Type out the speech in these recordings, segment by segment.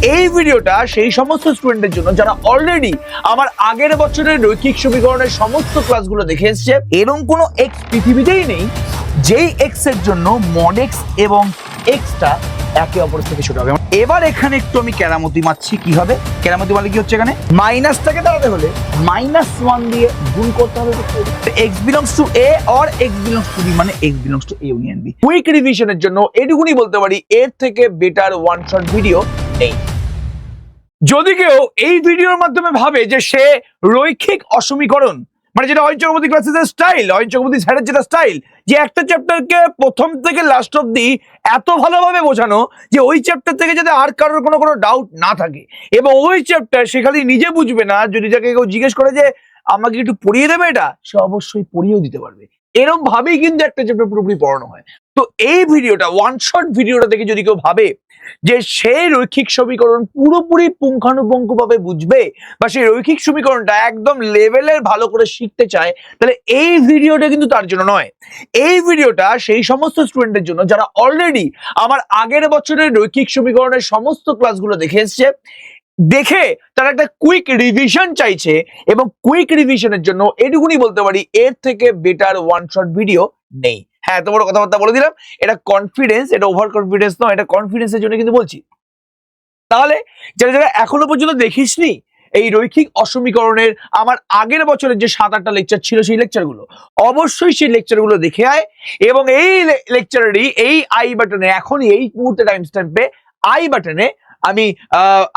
এই ভিডিওটা সেই সমস্ত স্টুডেন্টের জন্য যারা অলরেডি আমার আগের বছরের রৈখিক সমীকরণের সমস্ত ক্লাসগুলো দেখে এসেছে। এরকম কোনো এক্স পৃথিবীতেই নেই যেই এক্স এর জন্য মড এক্স এবং এক্সটা একে অপরের থেকে ছোট হবে। এবার এখানে একটু আমি কেরামতি মারছি। কি হবে কেরামতি মানে কি হচ্ছে, এখানে মাইনাসটাকে দাঁড়াতে হলে -1 দিয়ে গুণ করতে হবে। x belongs to a or x belongs to b মানে x belongs to a union b। Quick রিভিশনের জন্য এটুকুনি বলতে পারি, এর থেকে বেটার ওয়ান শট ভিডিও নেই। যদি কেউ এই ভিডিওর মাধ্যমে ভাবে যে সে রৈখিক অসমীকরণ মানে যেটা অয়ন চক্রবর্তী ক্লাসের স্টাইল, অয়ন চক্রবর্তী স্যারের যেটা স্টাইল, যে একটা চ্যাপ্টারকে প্রথম থেকে লাস্ট অব্দি এত ভালোভাবে বোঝানো যে ওই চ্যাপ্টার থেকে যাতে আর কারোর কোনো ডাউট না থাকে, এবং ওই চ্যাপ্টার সে খালি নিজে বুঝবে না, যদি তাকে কেউ জিজ্ঞেস করে যে আমাকে একটু পড়িয়ে দেবে এটা, সে অবশ্যই পড়িয়েও দিতে পারবে। এরকম ভাবেই কিন্তু একটা চ্যাপ্টার পুরোপুরি পড়ানো হয়। তো এই ভিডিওটা ওয়ান শট ভিডিওটা দেখে যদি কেউ ভাবে যে সেই রৈখিক সমীকরণ পুরোপুরি পুঙ্খানুপুঙ্খভাবে বুঝবে বা সেই রৈখিক সমীকরণটা একদম লেভেলের ভালো করে শিখতে চায়, তাহলে এই ভিডিওটা কিন্তু তার জন্য নয়। এই ভিডিওটা সেই সমস্ত স্টুডেন্টের জন্য যারা অলরেডি আমার আগের বছরের রৈখিক সমীকরণের সমস্ত ক্লাসগুলো দেখে এসছে, দেখে তারা একটা কুইক রিভিশন চাইছে, এবং কুইক রিভিশনের জন্য এটুকুনি বলতে পারি, এর থেকে বেটার ওয়ান শট ভিডিও নেই। হ্যাঁ, এত বড় কথাবার্তা বলে দিলাম, এটা কনফিডেন্স, এটা ওভার কনফিডেন্স নয়, এটা কনফিডেন্সের জন্য কিন্তু বলছি। তাহলে যারা যারা এখনো পর্যন্ত দেখিসনি এই রৈখিক অসমীকরণের আমার আগের বছরের যে 7-8টা লেকচার ছিল, সেই লেকচারগুলো অবশ্যই সেই লেকচারগুলো দেখে আয়, এবং এই লেকচারেরই এই আই বাটনে এখনই এই মুহূর্তে টাইম স্ট্যাম্পে আই বাটনে আমি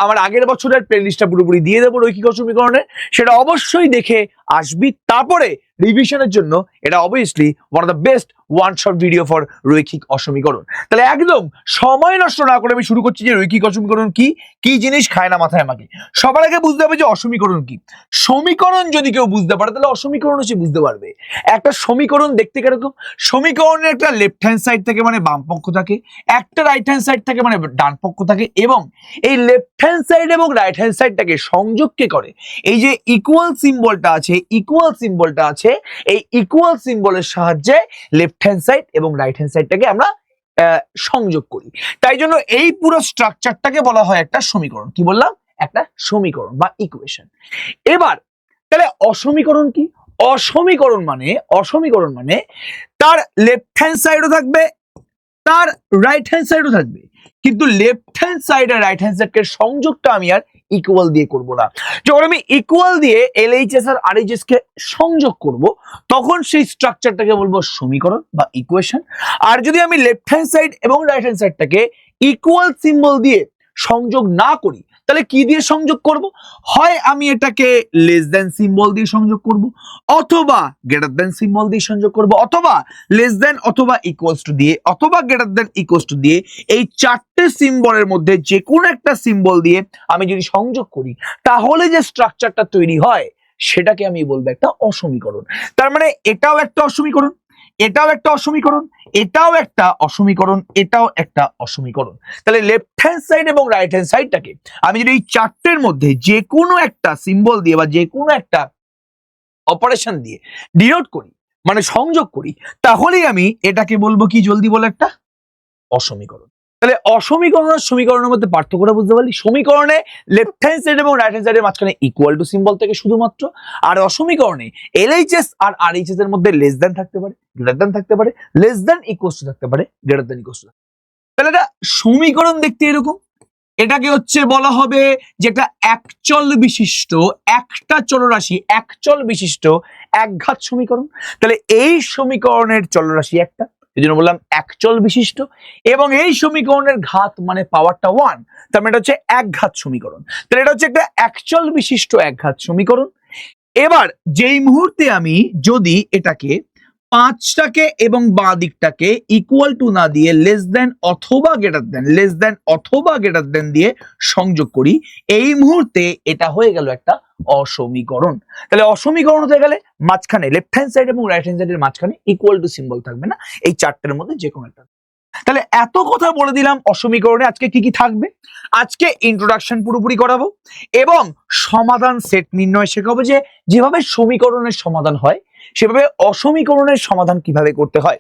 আমার আগের বছরের প্লেলিস্টটা পুরোপুরি দিয়ে দেবো রৈখিক অসমীকরণের, সেটা অবশ্যই দেখে আসবি। তারপরে রিভিশনের জন্য এটা obviously one of the best one shot video for রৈখিক অসমীকরণ। তাহলে একদম সময় নষ্ট না করে আমি শুরু করছি যে রৈখিক অসমীকরণ কি কি জিনিস খায় না মাথায় আমাকে। সবার আগে বুঝতে হবে যে অসমীকরণ কি। সমীকরণ যদি কেউ বুঝতে পারে তাহলে অসমীকরণও সে বুঝতে পারবে। একটা সমীকরণ দেখতে কিরকম, সমীকরণের একটা লেফট হ্যান্ড সাইড থেকে মানে বাম পক্ষ থাকে, একটা রাইট হ্যান্ড সাইড থেকে মানে ডান পক্ষ থাকে, এবং এই লেফট হ্যান্ড সাইড এবং রাইট হ্যান্ড সাইডটাকে সংযোগ কে করে, এই যে ইকুয়াল সিম্বলটা আছে, ইকুয়াল সিম্বলটা আছে, এই ইকুয়াল সিম্বলের সাহায্যে লেফট হ্যান্ড সাইড এবং রাইট হ্যান্ড সাইডটাকে আমরা সংযোগ করি। তাই জন্য এই পুরো স্ট্রাকচারটাকে বলা হয় একটা সমীকরণ। কি বললাম? একটা সমীকরণ বা ইকুয়েশন। এবার তাহলে অসমীকরণ কি? অসমীকরণ মানে তার লেফট হ্যান্ড সাইডও থাকবে, তার রাইট হ্যান্ড সাইডও থাকবে, কিন্তু লেফট হ্যান্ড সাইড আর রাইট হ্যান্ড সাইডের সংযোগটা আমি আর ইকুয়াল দিয়ে করব না। যখন আমি ইকুয়াল দিয়ে এলএইচএস আর আরএইচএস কে সংযোগ করব, তখন সেই স্ট্রাকচারটাকে বলবো সমীকরণ বা ইকুয়েশন। আর যদি আমি লেফট হ্যান্ড সাইড এবং রাইট হ্যান্ড সাইডটাকে ইকুয়াল সিম্বল দিয়ে সংযোগ না করি, তাহলে কি দিয়ে সংযোগ করব? হয় আমি এটাকে লেস দেন সিম্বল দিয়ে সংযোগ করব, অথবা গ্রেটার দেন সিম্বল দিয়ে সংযোগ করব, অথবা লেস দেন অথবা ইকুয়ালস টু দিয়ে, অথবা গ্রেটার দেন ইকুয়ালস টু দিয়ে, এই চারটে সিম্বলের মধ্যে যে কোনো একটা সিম্বল দিয়ে আমি যদি সংযোগ করি, তাহলে যে স্ট্রাকচারটা তৈরি হয় সেটাকে আমি বলবো একটা অসমীকরণ। তার মানে এটাও একটা অসমীকরণ, এটাও একটা অসমীকরণ, এটাও একটা অসমীকরণ, এটাও একটা অসমীকরণ। তাহলে লেফট হ্যান্ড সাইড এবং রাইট হ্যান্ড সাইডটাকে আমি যদি এই চারটের মধ্যে যে কোনো একটা সিম্বল দিয়ে বা যে কোনো একটা অপারেশন দিয়ে ডিনোট করি, মানে সংযোগ করি, তাহলেই আমি এটাকে বলবো কি, জলদি বলে, একটা অসমীকরণ। তাহলে অসমীকরণ আর সমীকরণের মধ্যে পার্থক্যটা বুঝতে পারলি? সমীকরণে লেফট হ্যান্ড সাইড এবং রাইট হ্যান্ড সাইডের মাঝখানে ইকুয়াল টু সিম্বল থেকে শুধুমাত্র, আর অসমীকরণে এলএইচএস আর আরএইচএস এর মধ্যে লেস দেন থাকতে পারে, গ্রেটার দেন থাকতে পারে, লেস দেন ইকুয়ালস টু থাকতে পারে, গ্রেটার দেন ইকুয়ালস টু। তাহলে এটা সমীকরণ দেখতে এরকম। এটাকে হচ্ছে বলা হবে যে একটা একচল বিশিষ্ট, একটা চলরাশি একচল বিশিষ্ট একঘাত সমীকরণ। তাহলে এই সমীকরণের চলরাশি একটা, এই জন্য বললাম একচল বিশিষ্ট, এবং এই সমীকরণের ঘাত মানে পাওয়ারটা 1, তার মানে এটা হচ্ছে একঘাত সমীকরণ। তাহলে এটা হচ্ছে একটা একচল বিশিষ্ট একঘাত সমীকরণ। এবার যেই মুহূর্তে আমি যদি এটাকে 5টাকে এবং বাঁ দিকটাকে ইকুয়াল টু না দিয়ে লেস দেন অথবা গ্রেটার দেন, লেস দেন অথবা গ্রেটার দেন দিয়ে সংযোগ করি, এই মুহূর্তে এটা হয়ে গেল একটা অসমীকরণ। তাহলে অসমীকরণ হতে গেলে মাঝখানে লেফট হ্যান্ড সাইড এবং রাইট হ্যান্ড সাইডের মাঝখানে ইকুয়াল টু সিম্বল থাকবে না, এই চারটের মধ্যে যে কোনো একটা। তাহলে এত কথা বলে দিলাম অসমীকরণে আজকে কি কি থাকবে। আজকে ইন্ট্রোডাকশন পুরোপুরি করাবো এবং সমাধান সেট নির্ণয় শেখাবো, যে যেভাবে সমীকরণের সমাধান হয় সেভাবে অসমীকরণের সমাধান কিভাবে করতে হয়।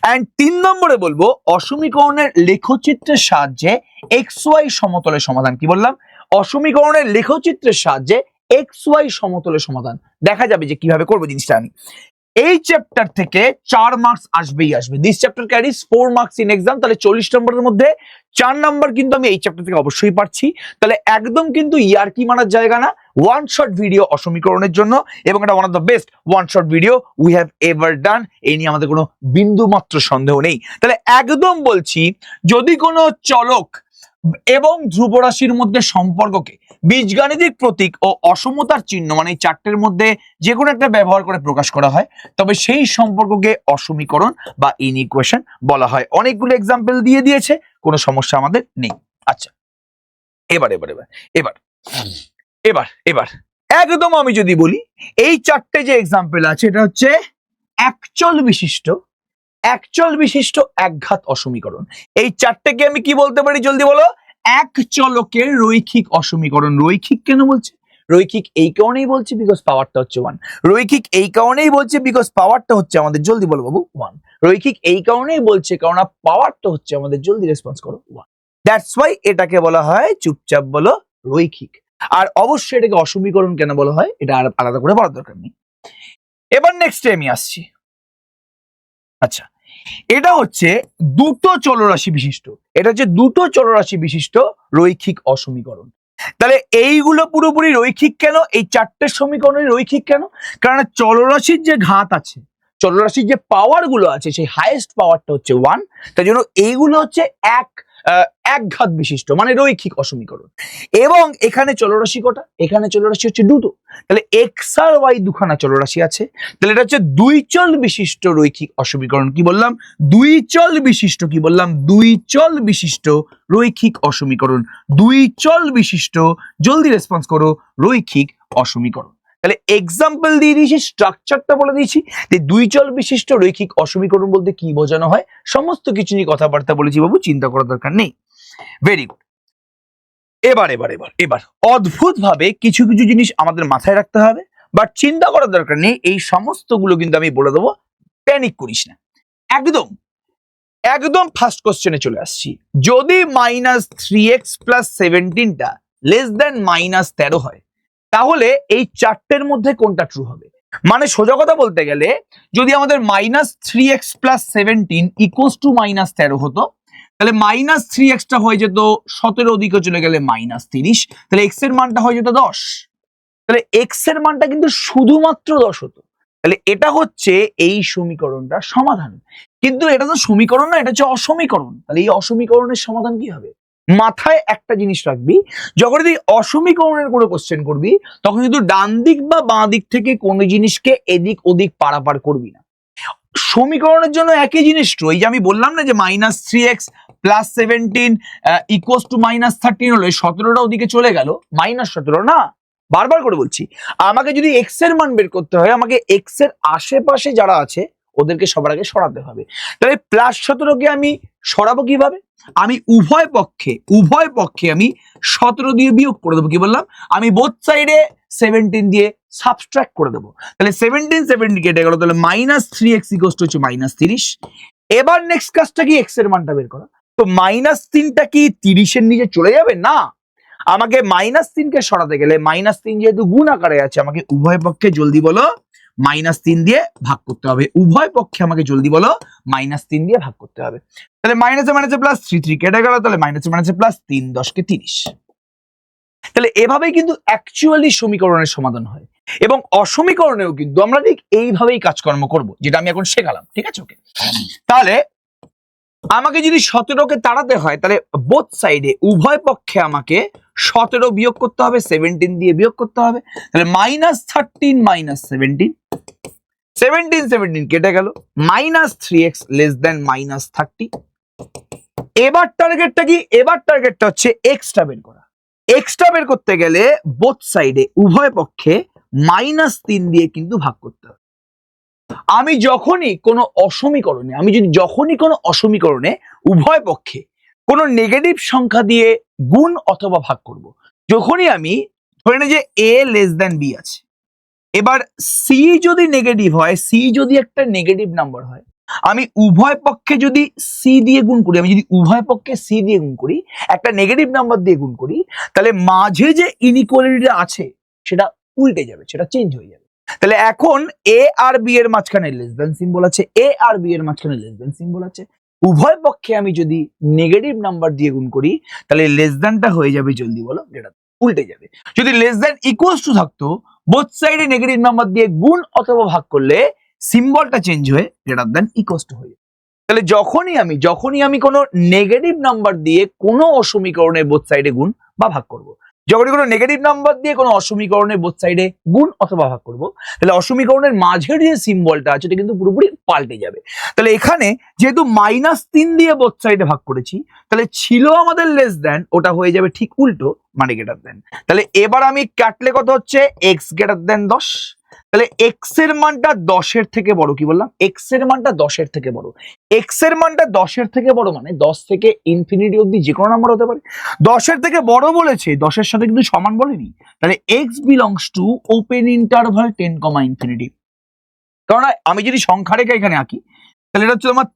অ্যান্ড 3 নম্বরে বলবো অসমীকরণের লেখচিত্রের সাহায্যে এক্স ওয়াই সমতলের সমাধান। কি বললাম? অসমীকরণের লেখচিত্রের সাহায্যে এক্স ওয়াই সমতলের সমাধান দেখা যাবে যে কিভাবে করবো জিনিসটা। আমি এই চ্যাপ্টার থেকে 4 মার্কস আসবেই আসবে। This chapter carries 4 marks in exam. তাহলে 40 নম্বরের মধ্যে 4 নাম্বার কিন্তু আমি এই চ্যাপ্টার থেকে অবশ্যই পাচ্ছি। তাহলে একদম কিন্তু ইয়ারকি মারার জায়গা না, ওয়ান শট ভিডিও অসমীকরণের জন্য, এবং এটা one of the best one shot video we have ever ডান। এই নিয়ে আমাদের কোনো বিন্দু মাত্র সন্দেহ নেই। তাহলে একদম বলছি, যদি কোনো চলক এবং ধ্রুবরাশির মধ্যে সম্পর্ককে বীজগাণিতিক প্রতীক ও অসমতার চিহ্ন মানে এই চারটের মধ্যে যে কোনো একটা ব্যবহার করে প্রকাশ করা হয়, তবে সেই সম্পর্ককে অসমীকরণ বা ইনইকুয়েশন বলা হয়। অনেকগুলো এক্সাম্পল দিয়ে দিয়েছে, কোনো সমস্যা আমাদের নেই। আচ্ছা, এবার এবার এবার এবার এবার এবার একদম আমি যদি বলি, এই চারটে যে এক্সাম্পল আছে এটা হচ্ছে একচল বিশিষ্ট একঘাত অসমীকরণ। এই চারটেকে আমি কি বলতে পারি জলদি বলো? এক চলকের রৈখিক অসমীকরণ। রৈখিক কেন বলছে? রৈখিক এই কারণেই বলছি বিকজ পাওয়ারটা হচ্ছে 1। রৈখিক এই কারণেই বলছে বিকজ পাওয়ারটা হচ্ছে আমাদের, জলদি বলো বাবু, 1। রৈখিক এই কারণেই বলছে কারণ পাওয়ারটা হচ্ছে আমাদের, জলদি রেসপন্স করো, 1। দ্যাটস ওয়াই এটাকে বলা হয়, চুপচাপ বলো, রৈখিক। আর অবশ্যই এটাকে অসমীকরণ কেন বলা হয় এটা আর আলাদা করে বলার দরকার নেই। এবার নেক্সটে আমি আসছি। আচ্ছা, এটা হচ্ছে দুটো চলরাশি বিশিষ্ট, এটা হচ্ছে দুটো চলরাশি বিশিষ্ট রৈখিক অসমীকরণ। তাহলে এইগুলো পুরোপুরি রৈখিক কেন? এই চারটে সমীকরণের রৈখিক কেন? কারণ চলরাশির যে ঘাত আছে, চলরাশির যে পাওয়ার গুলো আছে, সেই হাইয়েস্ট পাওয়ারটা হচ্ছে 1। তাই জন্য এইগুলো হচ্ছে একঘাত বিশিষ্ট মানে রৈখিক অসমীকরণ। এবং এখানে চলরাশি কটা? এখানে চলরাশি হচ্ছে দুটো। তাহলে এক্স আর ওয়াই দুখানা চলরাশি আছে। তাহলে এটা হচ্ছে দুই চল বিশিষ্ট রৈখিক অসমীকরণ। কি বললাম? দুই চল বিশিষ্ট। কি বললাম? দুই চল বিশিষ্ট রৈখিক অসমীকরণ। দুই চল বিশিষ্ট, জলদি রেসপন্স করো, রৈখিক অসমীকরণ। তাহলে এক্সাম্পল দিয়ে দিয়েছি, স্ট্রাকচারটা বলে দিয়েছি যে দুই চল বিশিষ্ট রৈখিক অসমীকরণ বলতে কি বোঝানো হয়, সমস্ত কিছু নিয়ে কথাবার্তা বলেছি বাবু, চিন্তা করার দরকার নেই। Very good. এবার এবার এবার এবার অদ্ভুত ভাবে কিছু কিছু জিনিস আমাদের মাথায় রাখতে হবে, বাট চিন্তা করার দরকার নেই। এই সমস্তগুলো কিন্তু আমি বলে দেবো, প্যানিক করিস না। একদম একদম ফার্স্ট কোশ্চেনে চলে আসছি। যদি -3x + 17টা লেস দেন -13 হয়, তাহলে এই চারটের মধ্যে কোনটা ট্রু হবে? মানে সোজা কথা বলতে গেলে, যদি আমাদের -3x + 17 = -13 হতো, তাহলে -3x টা হয়ে যেত 17 ওদিকে চলে গেলে -30, তাহলে x এর মানটা হয়ে যেত 10। তাহলে x এর মানটা কিন্তু শুধুমাত্র 10 হতো। তাহলে এটা হচ্ছে এই সমীকরণটার সমাধান। কিন্তু এটা তো সমীকরণ না, এটা হচ্ছে অসমীকরণ। তাহলে এই অসমীকরণের সমাধান কি হবে? মাথায় একটা জিনিস রাখবি, যখন তুই অসমীকরণের কোনো কোশ্চেন করবি, তখন কিন্তু ডান দিক বা বাঁ দিক থেকে কোনো জিনিসকে এদিক ওদিক পারাপার করবি না। সমীকরণের জন্য একই জিনিস ট্রু। এই যে আমি বললাম না যে -3x + 17 = -13 হলে 17টা ওদিকে চলে গেল, -17 না, বারবার করে বলছি, আমাকে যদি x এর মান বের করতে হয়, আমাকে x এর আশেপাশে যারা আছে ওদেরকে সবার আগে সরাতে হবে। তাহলে +17কে আমি সরাবো কিভাবে? আমি উভয় পক্ষে আমি 17 দিয়ে বিয়োগ করে দেবো। কি বললাম? আমি বোথ সাইডে 17 দিয়ে সাবট্রাক্ট করে দেবো। তাহলে 17 কেটে গেল, তাহলে -3x = -30। এবার নেক্সট কাজটা কি? x এর মানটা বের করা। তো -3টা কি 30 এর নিচে চলে যাবে? না, আমাকে -3 কে সরাতে গেলে, -3 যেহেতু গুণ আকারে আছে, আমাকে উভয় পক্ষে, জলদি বলো, -3 দিয়ে ভাগ করতে হবে। উভয় পক্ষে আমাকে জলদি বলো -3 দিয়ে ভাগ করতে হবে। তাহলে মাইনাসে প্লাস 3 কেটে গেল, তাহলে মাইনাসে প্লাস 3 10 কে 30। তাহলে এভাবেই কিন্তু অ্যাকচুয়ালি সমীকরণের সমাধান হয়। এবং অসমীকরণেও কিন্তু আমরা ঠিক এইভাবেই কাজকর্ম করব, যেটা আমি এখন শেখালাম। ঠিক আছে, ওকে। তাহলে আমাকে যদি 17কে তাড়াতে হয়, তাহলে বোথ সাইডে উভয় পক্ষে আমাকে 17 বিয়োগ করতে হবে, 17 দিয়ে বিয়োগ করতে হবে। তাহলে -13 - 17, 17 কেটে গেল, -3x > -30। এবার টার্গেটটা কি? এবার টার্গেটটা হচ্ছে এক্সটা বের করা। এক্সটা বের করতে গেলে বোথ সাইডে উভয় পক্ষে -3 দিয়ে কিন্তু ভাগ করতে হবে। আমি যখনই কোনো অসমীকরণে উভয় পক্ষে কোনো নেগেটিভ সংখ্যা দিয়ে গুণ অথবা ভাগ করব, যখনই আমি ধরে নিই যে a b আছে, এবার সি যদি নেগেটিভ হয়, সি যদি একটা নেগেটিভ নাম্বার হয়, আমি উভয় পক্ষে যদি সি দিয়ে গুণ করি, আমি যদি উভয় পক্ষে সি দিয়ে গুণ করি, একটা নেগেটিভ নাম্বার দিয়ে গুণ করি, তাহলে মাঝে যে ইনইকুয়ালিটিটা আছে সেটা উল্টে যাবে, সেটা চেঞ্জ হয়ে যাবে। তাহলে এখন এ আর বি এর মাঝখানে লেস দ্যান সিম্বল আছে, এ আর বি এর মাঝখানে লেস দ্যান সিম্বল আছে, উভয় পক্ষে আমি যদি নেগেটিভ নাম্বার দিয়ে গুণ করি, তাহলে লেস দ্যানটা হয়ে যাবে, জলদি বলো, যেটা উল্টে যাবে। যদি লেস দ্যান ইকুয়ালস টু থাকতো, বোথ সাইডে নেগেটিভ নাম্বার দিয়ে গুণ অথবা ভাগ করলে সিম্বলটা চেঞ্জ হয়ে গ্রেটার দ্যান ইকুয়ালস টু হয়ে যাবে। তাহলে যখনই আমি কোনো নেগেটিভ নাম্বার দিয়ে কোনো অসমীকরণের বোথ সাইডে গুণ বা ভাগ করব, যখনই কোনো নেগেটিভ নাম্বার দিয়ে কোনো অসমীকরণের বোথ সাইডে গুণ অথবা ভাগ করব, তাহলে অসমীকরণের মাঝের যে সিম্বলটা আছে এটা কিন্তু পুরোপুরি পাল্টে যাবে। তাহলে এখানে যেহেতু -3 দিয়ে বোথ সাইডে ভাগ করেছি, তাহলে ছিল আমাদের লেস দ্যান, ওটা হয়ে যাবে ঠিক উল্টো, মানে গ্রেটার দ্যান। তাহলে এবার আমি কাটলে কত হচ্ছে, এক্স গ্রেটার দ্যান 10। তাহলে এক্স এর মানটা 10 এর থেকে বড়, কি বললাম, এক্স এর মানটা 10 এর থেকে বড়। এক্স এর মানটা 10 এর থেকে বড় মানে 10 থেকে ইনফিনিটি অবধি যে কোনো নাম্বার হতে পারে। 10 এর থেকে বড় বলেছে, 10 এর সাথে কিন্তু সমান বলেনি। তাহলে x belongs to open interval 10, infinity. কারণ আমি যদি সংখ্যা রেখা এখানে আঁকি, তাহলে এটা হচ্ছে আমার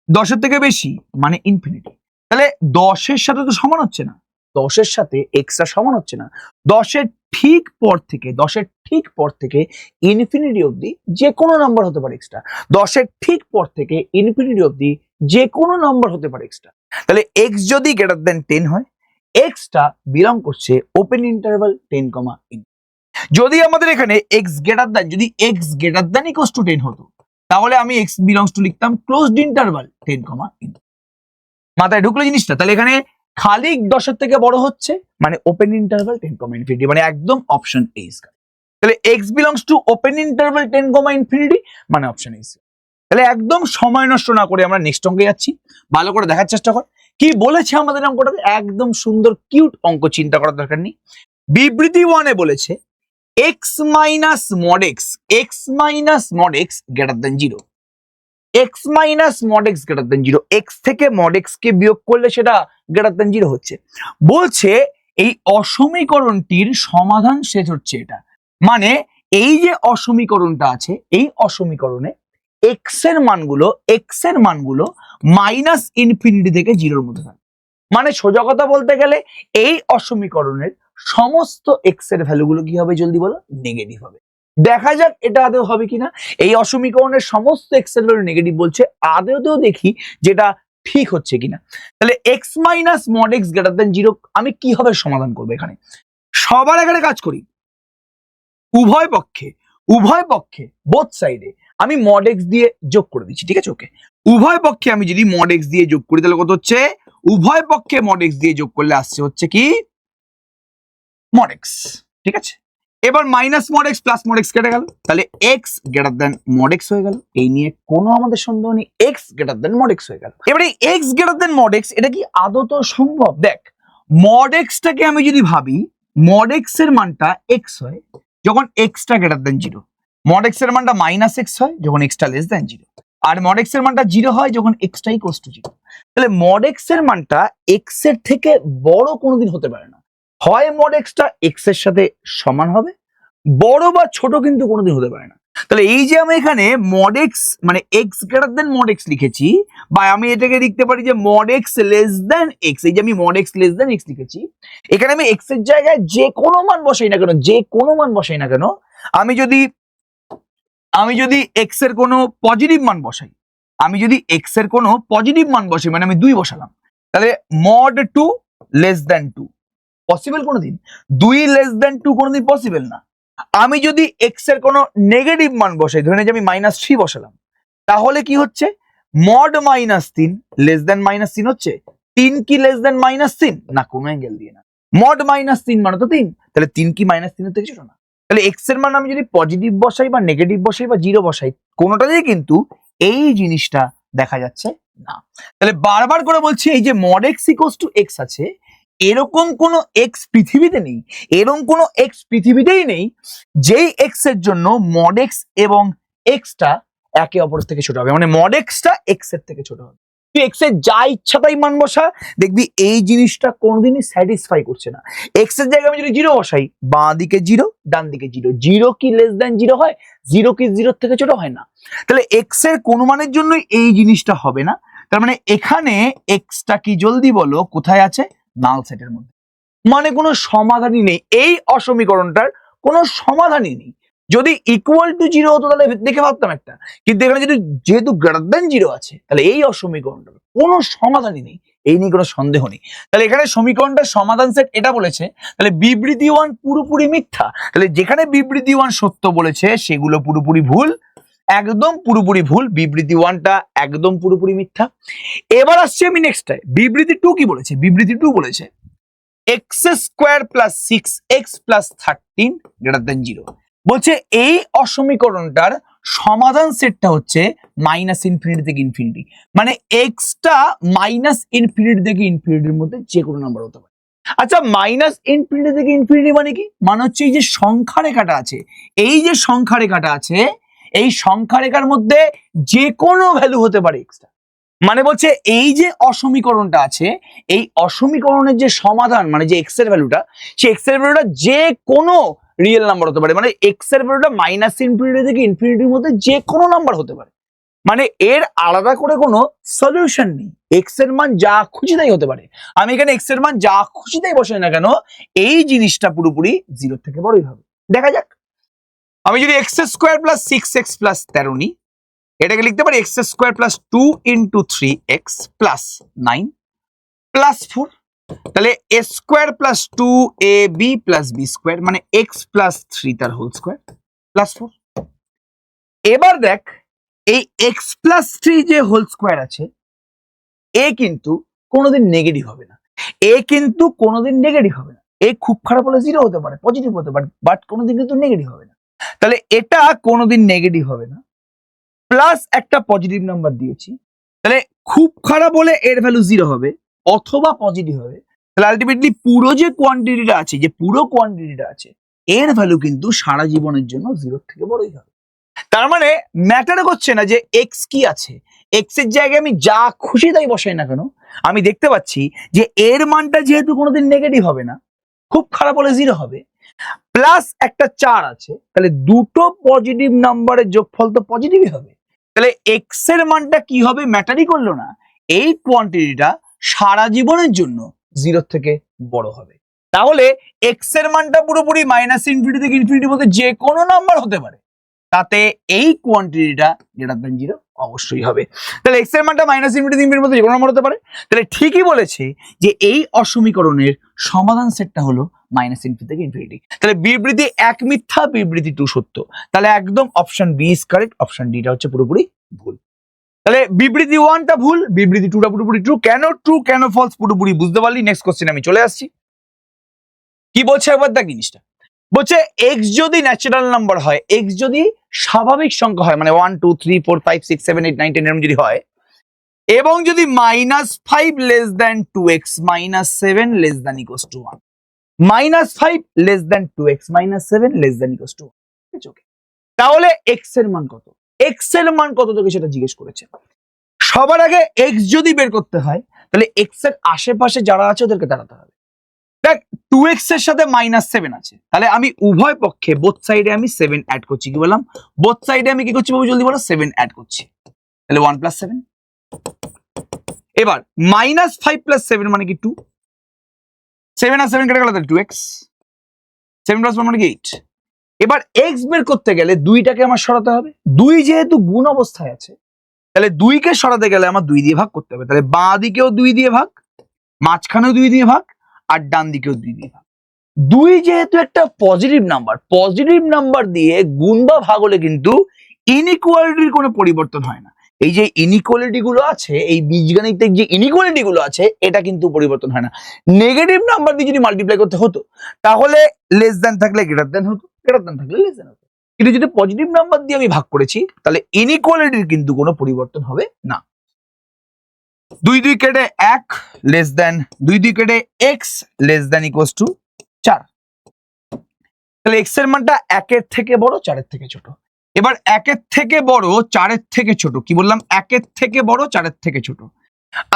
10 এর থেকে বেশি মানে ইনফিনিটি। তাহলে 10 এর সাথে তো সমান হচ্ছে না, 10 এর সাথে এক্সটা সমান হচ্ছে না। 10 এর ঠিক পর থেকে ইনফিনিটি অবধি যে কোনো নাম্বার হতে পারে এক্সটা। 10 এর ঠিক পর থেকে ইনফিনিটি অবধি যে কোনো নাম্বার হতে পারে এক্সটা। তাহলে এক্স যদি গ্রেটার দেন 10 হয়, এক্সটা বিলং করছে ওপেন ইন্টারভাল 10, যদি আমাদের এখানে এক্স গ্রেটার দেন, যদি x greater than equals to 10 হতো, তাহলে আমি এক্স বিলংস টু লিখতাম ক্লোজড ইন্টারভাল 10, মাথায় ঢুকলো জিনিসটা। তাহলে এখানে খালি 10 এর থেকে বড় হচ্ছে মানে ওপেন ইন্টারভাল 10, মানে একদম অপশন এ। তাহলে x belongs to open interval 10, মানে অপশন এ। তাহলে একদম সময় নষ্ট না করে আমরা নেক্সট অঙ্কে যাচ্ছি। ভালো করে দেখার চেষ্টা কর কি বলেছে আমাদের অঙ্কটাতে, একদম সুন্দর কিউট অঙ্ক, চিন্তা করার দরকার নেই। বিবৃতি 1 এ বলেছে x minus mod x greater than 0। X minus mod x greater than 0, x থেকে মড এক্স কে বিয়োগ করলে সেটা গ্রেটার দেন 0 হচ্ছে। বলছে এই অসমীকরণটির সমাধান শেষ হচ্ছে এটা, মানে এই যে অসমীকরণটা আছে, এই অসমীকরণে এক্স এর মানগুলো মাইনাস ইনফিনিটি থেকে 0-র মধ্যে থাকে। মানে সোজা কথা বলতে গেলে এই অসমীকরণের সমস্ত এক্স এর ভ্যালুগুলো কি হবে, জলদি বলো, নেগেটিভ হবে। দেখা যাক এটা আদৌ হবে কিনা। এই অসমীকরণের সমস্ত এক্স এর ভ্যালু নেগেটিভ বলছে, আদৌ দেখি যেটা ঠিক হচ্ছে কিনা। তাহলে x minus mod x greater than 0 আমি কিভাবে সমাধান করবো, এখানে সবার আগে কাজ করি, উভয় পক্ষে বোথ সাইডে আমি মড এক্স দিয়ে যোগ করে দিচ্ছি, ঠিক আছে, ওকে। উভয় পক্ষে আমি যদি মড এক্স দিয়ে যোগ করি, তাহলে কত হচ্ছে, উভয় পক্ষে মড এক্স দিয়ে যোগ করলে আসছে হচ্ছে কি মড এক্স, ঠিক আছে। এবার minus mod x plus mod x কেটে গেল, তাহলে x greater than mod x হয়ে গেল। এই নিয়ে কোনো আমাদের সন্দেহ নেই, x greater than mod x হয়ে গেল। এবারে x greater than mod x এটা কি আদৌ সম্ভব? দেখ, মড এক্সটাকে আমি যদি ভাবি, মড এক্স এর মানটা এক্স হয় যখন extra greater than 0, mod x এর মানটা মাইনাস এক্স হয় যখন এক্সটা লেস দেন 0, আর মড এক্স এর মানটা 0 হয় যখন এক্সটা ইকুয়ালস টু 0। তাহলে মড এক্স এর মানটা এক্স এর থেকে বড় কোনোদিন হতে পারে না, হয় মড এক্সটা এক্স এর সাথে সমান হবে, বড় বা ছোট কিন্তু কোনোদিন হতে পারে না। তাহলে এই যে আমি এখানে মড এক্স মানে x greater than mod x লিখেছি, বা আমি এটাকে লিখতে পারি যে mod x less than x, এই যে আমি mod x less than x লিখেছি, এখানে আমি এক্স এর জায়গায় যে কোনো মান বসাই না কেন, আমি যদি এক্স এর কোনো পজিটিভ মান বসাই, মানে আমি 2 বসালাম, তাহলে মড 2 লেস দেন 2 পসিবল কোনোদিন? 2 লেস দেন 2 কোনোদিন পসিবল না। আমি যদি এক্স এর কোনো নেগেটিভ মান বসাই, ধরে যে আমি -3 বসালাম, তাহলে কি হচ্ছে, মড -3 লেস দেন -3 হচ্ছে। 3 কি লেস দেন -3 না, কোনো অ্যাঙ্গেল দিয়ে না। মড -3 মানে তো 3, তাহলে 3 কি -3 এর থেকে ছোট না। তাহলে এক্স এর মান আমি যদি পজিটিভ বসাই বা নেগেটিভ বসাই বা 0 বসাই, কোনোটাতেই কিন্তু এই জিনিসটা দেখা যাচ্ছে না। তাহলে বারবার করে বলছি, এই যে mod x equals to x আছে, এরকম কোনো এক্স পৃথিবীতে নেই, যেই এক্স এর জন্য মড এক্স এবং এক্সটা একে অপরের থেকে ছোট হবে, মানে মড এক্সটা এক্স এর থেকে ছোট হবে। তুই এক্স এর যা ইচ্ছা তাই মান বসা, দেখবি এই জিনিসটা কোনোদিনই স্যাটিসফাই করছে না। এক্স এর জায়গায় আমি যদি জিরো বসাই, বাঁ দিকে জিরো ডান দিকে জিরো, জিরো কি লেস দ্যান জিরো হয়? জিরো কি জিরোর থেকে ছোট হয় না? তাহলে এক্স এর কোনো মানের জন্য এই জিনিসটা হবে না। তার মানে এখানে এক্সটা কি জলদি বলো কোথায় আছে? নাল সেটের মধ্যে। মানে কোনো সমাধানই নেই, এই অসমীকরণটার কোনো সমাধানই নেই। যদি ইকুয়াল টু জিরো হতো তাহলে দেখে ভাবতাম একটা, কিন্তু এখানে যদি যেহেতু গ্রেটার দেন জিরো আছে, তাহলে এই অসমীকরণটার কোনো সমাধানই নেই, এই নিয়ে কোনো সন্দেহ নেই। তাহলে এখানে সমীকরণটার সমাধান সেট এটা বলেছে, তাহলে বিবৃতি ওয়ান পুরোপুরি মিথ্যা। তাহলে যেখানে বিবৃতি ওয়ান সত্য বলেছে সেগুলো পুরোপুরি ভুল, একদম পুরোপুরি ভুল। বিবৃতি ওয়ানটা একদম পুরোপুরি মিথ্যা। এবার আসছে আমি নেক্সটটায়, বিবৃতি টু কি বলেছে? বিবৃতি টু বলেছে x square plus 6x plus 13 greater than 0। বলছে এই অসমীকরণটার সমাধান সেটটা হচ্ছে মাইনাস ইনফিনিটি থেকে ইনফিনিটি, মানে এক্সটা মাইনাস ইনফিনিটি থেকে ইনফিনিটির মধ্যে যে কোনো নাম্বার হতে পারে। আচ্ছা, মাইনাস ইনফিনিটি থেকে ইনফিনিটি মানে কি? মানে হচ্ছে এই যে সংখ্যা রেখাটা আছে, এই যে সংখ্যা রেখাটা আছে, এই সংখ্যা রেখার মধ্যে যে কোনো ভ্যালু হতে পারে এক্সটা। মানে বলছে এই যে অসমীকরণটা আছে, এই অসমীকরণের যে সমাধান মানে যে এক্স এর ভ্যালুটা, সেই এক্স এর ভ্যালুটা যে কোনো রিয়েল নাম্বার হতে পারে। মানে এক্স এর ভ্যালুটা মাইনাস ইনফিনিটি থেকে ইনফিনিটির মধ্যে যে কোনো নাম্বার হতে পারে। মানে এর আলাদা করে কোনো সলিউশন নেই, এক্স এর মান যা খুশি তাই হতে পারে। আমি এখানে এক্স এর মান যা খুশি তাই বসাই না কেন, এই জিনিসটা পুরোপুরি জিরোর থেকে বড়ই হবে। দেখা যাক, আমি যদি x square plus 6x plus 13 নিই, এটাকে লিখতে পারি x square plus 2 into 3x plus 9 plus 4। তাহলে a square plus 2ab plus b square, মানে এক্স প্লাস 3 তার হোল স্কোয়ার প্লাস 4। এবার দেখ, এই এক্স প্লাস 3 যে হোল স্কোয়ার আছে, এ কিন্তু কোনোদিন নেগেটিভ হবে না, এ কিন্তু কোনোদিন নেগেটিভ হবে না। এ খুব খারাপ হলে জিরো হতে পারে, পজিটিভ হতে পারে, বাট কোনোদিন কিন্তু নেগেটিভ হবে না। তাহলে এটা কোনোদিন নেগেটিভ হবে না, প্লাস একটা পজিটিভ নাম্বার দিয়েছি, তাহলে খুব খারাপ হলে এর ভ্যালু জিরো হবে অথবা পজিটিভ হবে। তাহলে আলটিমেটলি পুরো যে কোয়ান্টিটিটা আছে, যে পুরো কোয়ান্টিটিটা আছে, এর ভ্যালু কিন্তু সারা জীবনের জন্য জিরোর থেকে বড়ই হবে। তার মানে ম্যাটার করছে না যে এক্স কি আছে, এক্স এর জায়গায় আমি যা খুশি তাই বসাই না কেন, আমি দেখতে পাচ্ছি যে এর মানটা যেহেতু কোনোদিন নেগেটিভ হবে না, খুব খারাপ হলে জিরো হবে, প্লাস একটা 4 আছে, তাহলে দুটো পজিটিভ নাম্বারের যোগফল তো পজিটিভই হবে। তাহলে এক্স এর মানটা কি হবে ম্যাটারই করলো না, এই কোয়ান্টিটিটা সারা জীবনের জন্য জিরোর থেকে বড় হবে। তাহলে এক্স এর মানটা পুরোপুরি মাইনাস ইনফিনিটি থেকে ইনফিনিটির মধ্যে যে কোনো নাম্বার হতে পারে, তাতে এই কোয়ান্টিটিটা গ্রেটার দ্যান জিরো অবশ্যই হবে। তাহলে এক্স এর মানটা মাইনাস ইনফিনিটি থেকে ইনফিনিটির মধ্যে যে কোনো নাম্বার হতে পারে। তাহলে ঠিকই বলেছে যে এই অসমীকরণের সমাধান সেটটা হলো মাইনাস ইনফিনিটি থেকে ইনফিনিটি। তাহলে বিবৃতি এক মিথ্যা, বিবৃতি টু সত্য। তাহলে একদম option b is correct, option ডিটা হচ্ছে পুরোপুরি ভুল। তাহলে বিবৃতি ওয়ানটা ভুল, বিবৃতি টুটা পুরোপুরি ট্রু। কেন ট্রু কেন ফলস পুরোপুরি বুঝতে পারলি। নেক্সট কোশ্চেন আমি চলে আসছি। কি বলছে একবার দেখ জিনিসটা। বলছে এক্স যদি ন্যাচারাল নাম্বার হয়, এক্স যদি স্বাভাবিক সংখ্যা হয়, মানে 1 2 3 4 5 6 7 8 9 10 এরকম যদি হয়, এবং যদি -5 less than 2x -7 less than equals two 1, -5 less than 2x -7 less than equals two 1, তাহলে এক্স এর মান কত? এক্স এর মান কত তোকে সেটা জিজ্ঞেস করেছে। সবার আগে এক্স যদি বের করতে হয়, তাহলে এক্স এর আশেপাশে যারা আছে ওদেরকে দাঁড়াতে হবে। দেখ 2x এর সাথে -7 আছে, তাহলে আমি উভয় পক্ষে বোথ সাইডে আমি 7 অ্যাড করছি। কি বললাম? বোথ সাইডে আমি কি করছি বাবু জলদি বলো? 7 অ্যাড করছি। তাহলে 1 + 7। এবার -5 + 7 মানে কি 2, 7 আর 7 কেটে গেল, তাহলে 2x, 7 + 1 মানে কি 8। এবার x বের করতে গেলে দুইটাকে আমার সরাতে হবে। 2 যেহেতু গুণ অবস্থায় আছে, তাহলে 2 কে সরাতে গেলে আমার 2 দিয়ে ভাগ করতে হবে। তাহলে বাঁ দিকেও 2 দিয়ে ভাগ, মাঝখানেও 2 দিয়ে ভাগ, আর ডান দিকেও 2 দিয়ে ভাগ। 2 যেহেতু একটা পজিটিভ নাম্বার, পজিটিভ নাম্বার দিয়ে গুণ বা ভাগ হলে কিন্তু ইনইকুয়ালিটির কোনো পরিবর্তন হয় না। এই যে ইনইকুয়ালিটি গুলো আছে, এই বীজগণিতের যে ইনইকুয়ালিটি গুলো আছে, এটা কিন্তু পরিবর্তন হয় না। নেগেটিভ নাম্বার দিয়ে যদি মাল্টিপ্লাই করতে হতো, তাহলে লেস দ্যান থাকলে গ্রেটার দ্যান হতো, গ্রেটার দ্যান থাকলে লেস দ্যান হতো। কিন্তু যদি পজিটিভ নাম্বার দিয়ে আমি ভাগ করেছি, তাহলে ইনইকুয়ালিটির কিন্তু কোনো পরিবর্তন হবে না। 2 2 কেটে 1 লেস দ্যান 2 2 কেটে x less than equals two 4। তাহলে x এর মানটা 1 এর থেকে বড়, 4 এর থেকে ছোট। এবার 1 এর থেকে বড়, 4 এর থেকে ছোট, কি বললাম? 1 এর থেকে বড়, 4 এর থেকে ছোট।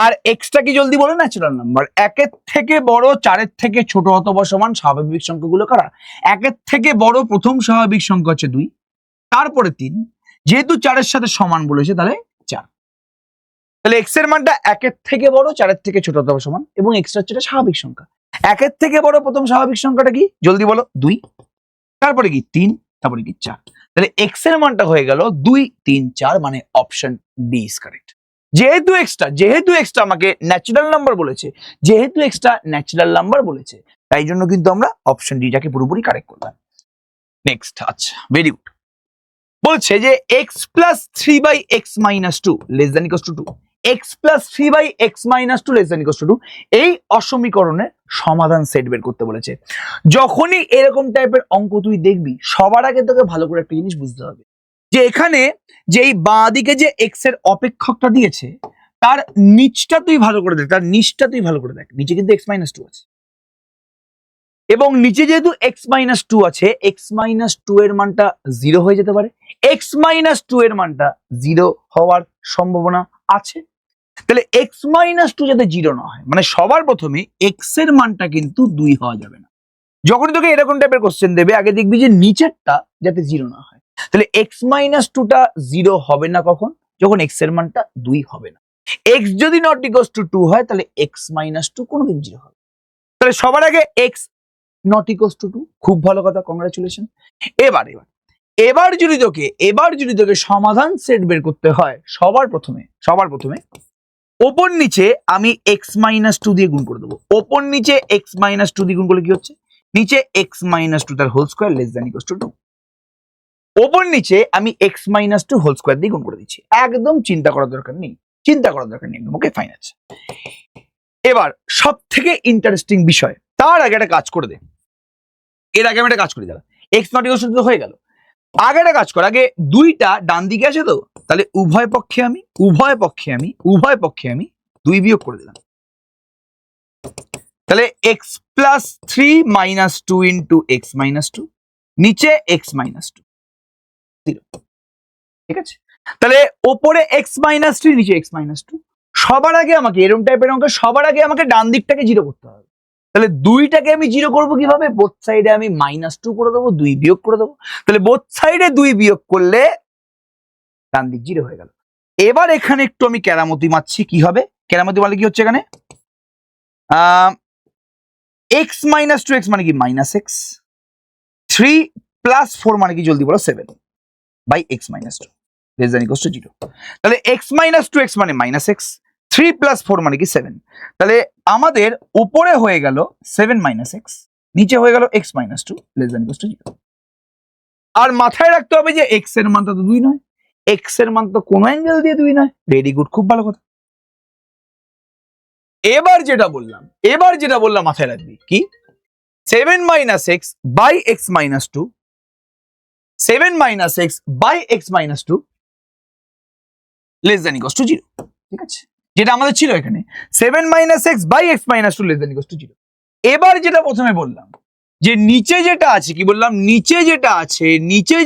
আর এক্সটা কি জলদি বলো, ন্যাচারাল নাম্বার। একের থেকে বড় চারের থেকে ছোট অথবা সমান স্বাভাবিক সংখ্যাগুলো কারা? একের থেকে বড় প্রথম স্বাভাবিক সংখ্যা হচ্ছে 2, তারপরে 3, যেহেতু 4-এর সাথে সমান বলেছে তাহলে 4। তাহলে এক্স এর মানটা একের থেকে বড় চারের থেকে ছোট অথবা সমান, এবং এক্সটা হচ্ছে একটা স্বাভাবিক সংখ্যা। একের থেকে বড় প্রথম স্বাভাবিক সংখ্যাটা কি জলদি বলো? 2, তারপরে কি 3, তারপরে কি 4। তাহলে এক্স এর মানটা হয়ে গেল 2, 3, 4, মানে অপশন ডি ইজ কারেক্ট। যেহেতু এক্সটা আমাকে ন্যাচারাল নাম্বার বলেছে, তাই জন্য কিন্তু আমরা অপশন ডিটাকে পুরোপুরি কারেক্ট করলাম। নেক্সট, আচ্ছা ভেরি গুড। বলছে যে x plus 3/x-2 less than equals to 2, x plus 3/x-2 less than equals to 2, এই অসমীকরণের সমাধান সেট বের করতে বলেছে। যখনই এরকম টাইপের অঙ্ক তুই দেখবি, সবার আগে তোকে ভালো করে একটা জিনিস বুঝতে হবে, যে এখানে যে এই বাঁ দিকে যে এক্স এর অপেক্ষকটা দিয়েছে, তার নিচটা তুই ভালো করে দেখ, নিচে কিন্তু x-2 আছে, এবং নিচে যেহেতু x-2 আছে, x-2 এর মানটা 0 হয়ে যেতে পারে, x-2 এর মানটা 0 হওয়ার সম্ভাবনা আছে। তাহলে x-2 যাতে 0 না হয়, মানে সবার প্রথমে x এর মানটা কিন্তু 2 হওয়া যাবে না। যখন তোকে এরকম টাইপের কোশ্চেন দেবে, আগে দেখবি যে নিচেরটা যাতে 0 না হয়। তাহলে x-2টা 0 হবে না কখন? যখন x এর মানটা 2 হবে না। x যদি নট ইকুয়ালস টু 2 হয়, তাহলে x-2 কোনোদিন 0 হবে। তাহলে সবার আগে x নট ইকুয়ালস টু 2, খুব ভালো কথা, কংগ্রাচুলেশন। এবার যদি তোকে সমাধান সেট বের করতে হয়, সবার প্রথমে ওপর নিচে আমি x-2 দিয়ে গুণ করে দেবো। ওপর নিচে x-2 দিয়ে গুণ করলে কি হচ্ছে? নিচে x-2 তার whole square less than equals to 2। ওপর নিচে আমি x-2 হোল স্কয়ার দিয়ে গুণ করে দিচ্ছি, একদম চিন্তা করার দরকার নেই, একদম ওকে, ফাইন আছে। এবার সব থেকে ইন্টারেস্টিং বিষয়, তার আগে একটা কাজ করে দে, এর আগে আমি একটা কাজ করি, দাঁড়া, x নট ইকুয়ালস টু হয়ে গেল। আগে একটা কাজ কর, আগে 2টা ডান দিকে আছে তো, তাহলে উভয় পক্ষে আমি 2 বিয়োগ করে দিলাম। তাহলে x প্লাস 3 - 2 ইন্টু x-2, নিচে x-2, 0, ঠিক আছে। তাহলে ওপরে x-3, নিচে x-2। সবার আগে আমাকে এরকম টাইপের অঙ্ক, সবার আগে আমাকে ডান দিকটাকে 0 করতে হবে। তাহলে 2টাকে আমি 0 করবো কিভাবে? বোথ সাইডে আমি -2 করে দেবো, 2 বিয়োগ করে দেবো। তাহলে বোথ সাইডে 2 বিয়োগ করলে ডান দিক 0 হয়ে গেল। এবার এখানে একটু আমি কেরামতি মারছি, কি হবে? কেরামতি মানে কি হচ্ছে এখানে? x-2x মানে কি -x, 3 + 4 মানে কি জলদি বলো? 7/x-2 less than equals to 0। তাহলে x-2x মানে -x, 3 + 4 মানে কি 7। তাহলে আমাদের উপরে হয়ে গেল 7 - x, নিচে হয়ে গেল x-2 less than equals to 0। আর মাথায় রাখতে হবে যে x এর মানটা তো 2 নয়, x এর মান তো কোনো অ্যাঙ্গেল দিয়ে 2 নয়। ভেরি গুড, খুব ভালো কথা। এবার যেটা বললাম মাথায় রাখবি, কি? 7 - x/x-2, 7 - x/x-2 less than equals to 0, ঠিক আছে, যেটা আমাদের ছিল এখানে 7 - x/x-2 less than equals to 0। এবার যেটা প্রথমে বললাম, যে নিচে যেটা আছে, কি বললাম? নিচে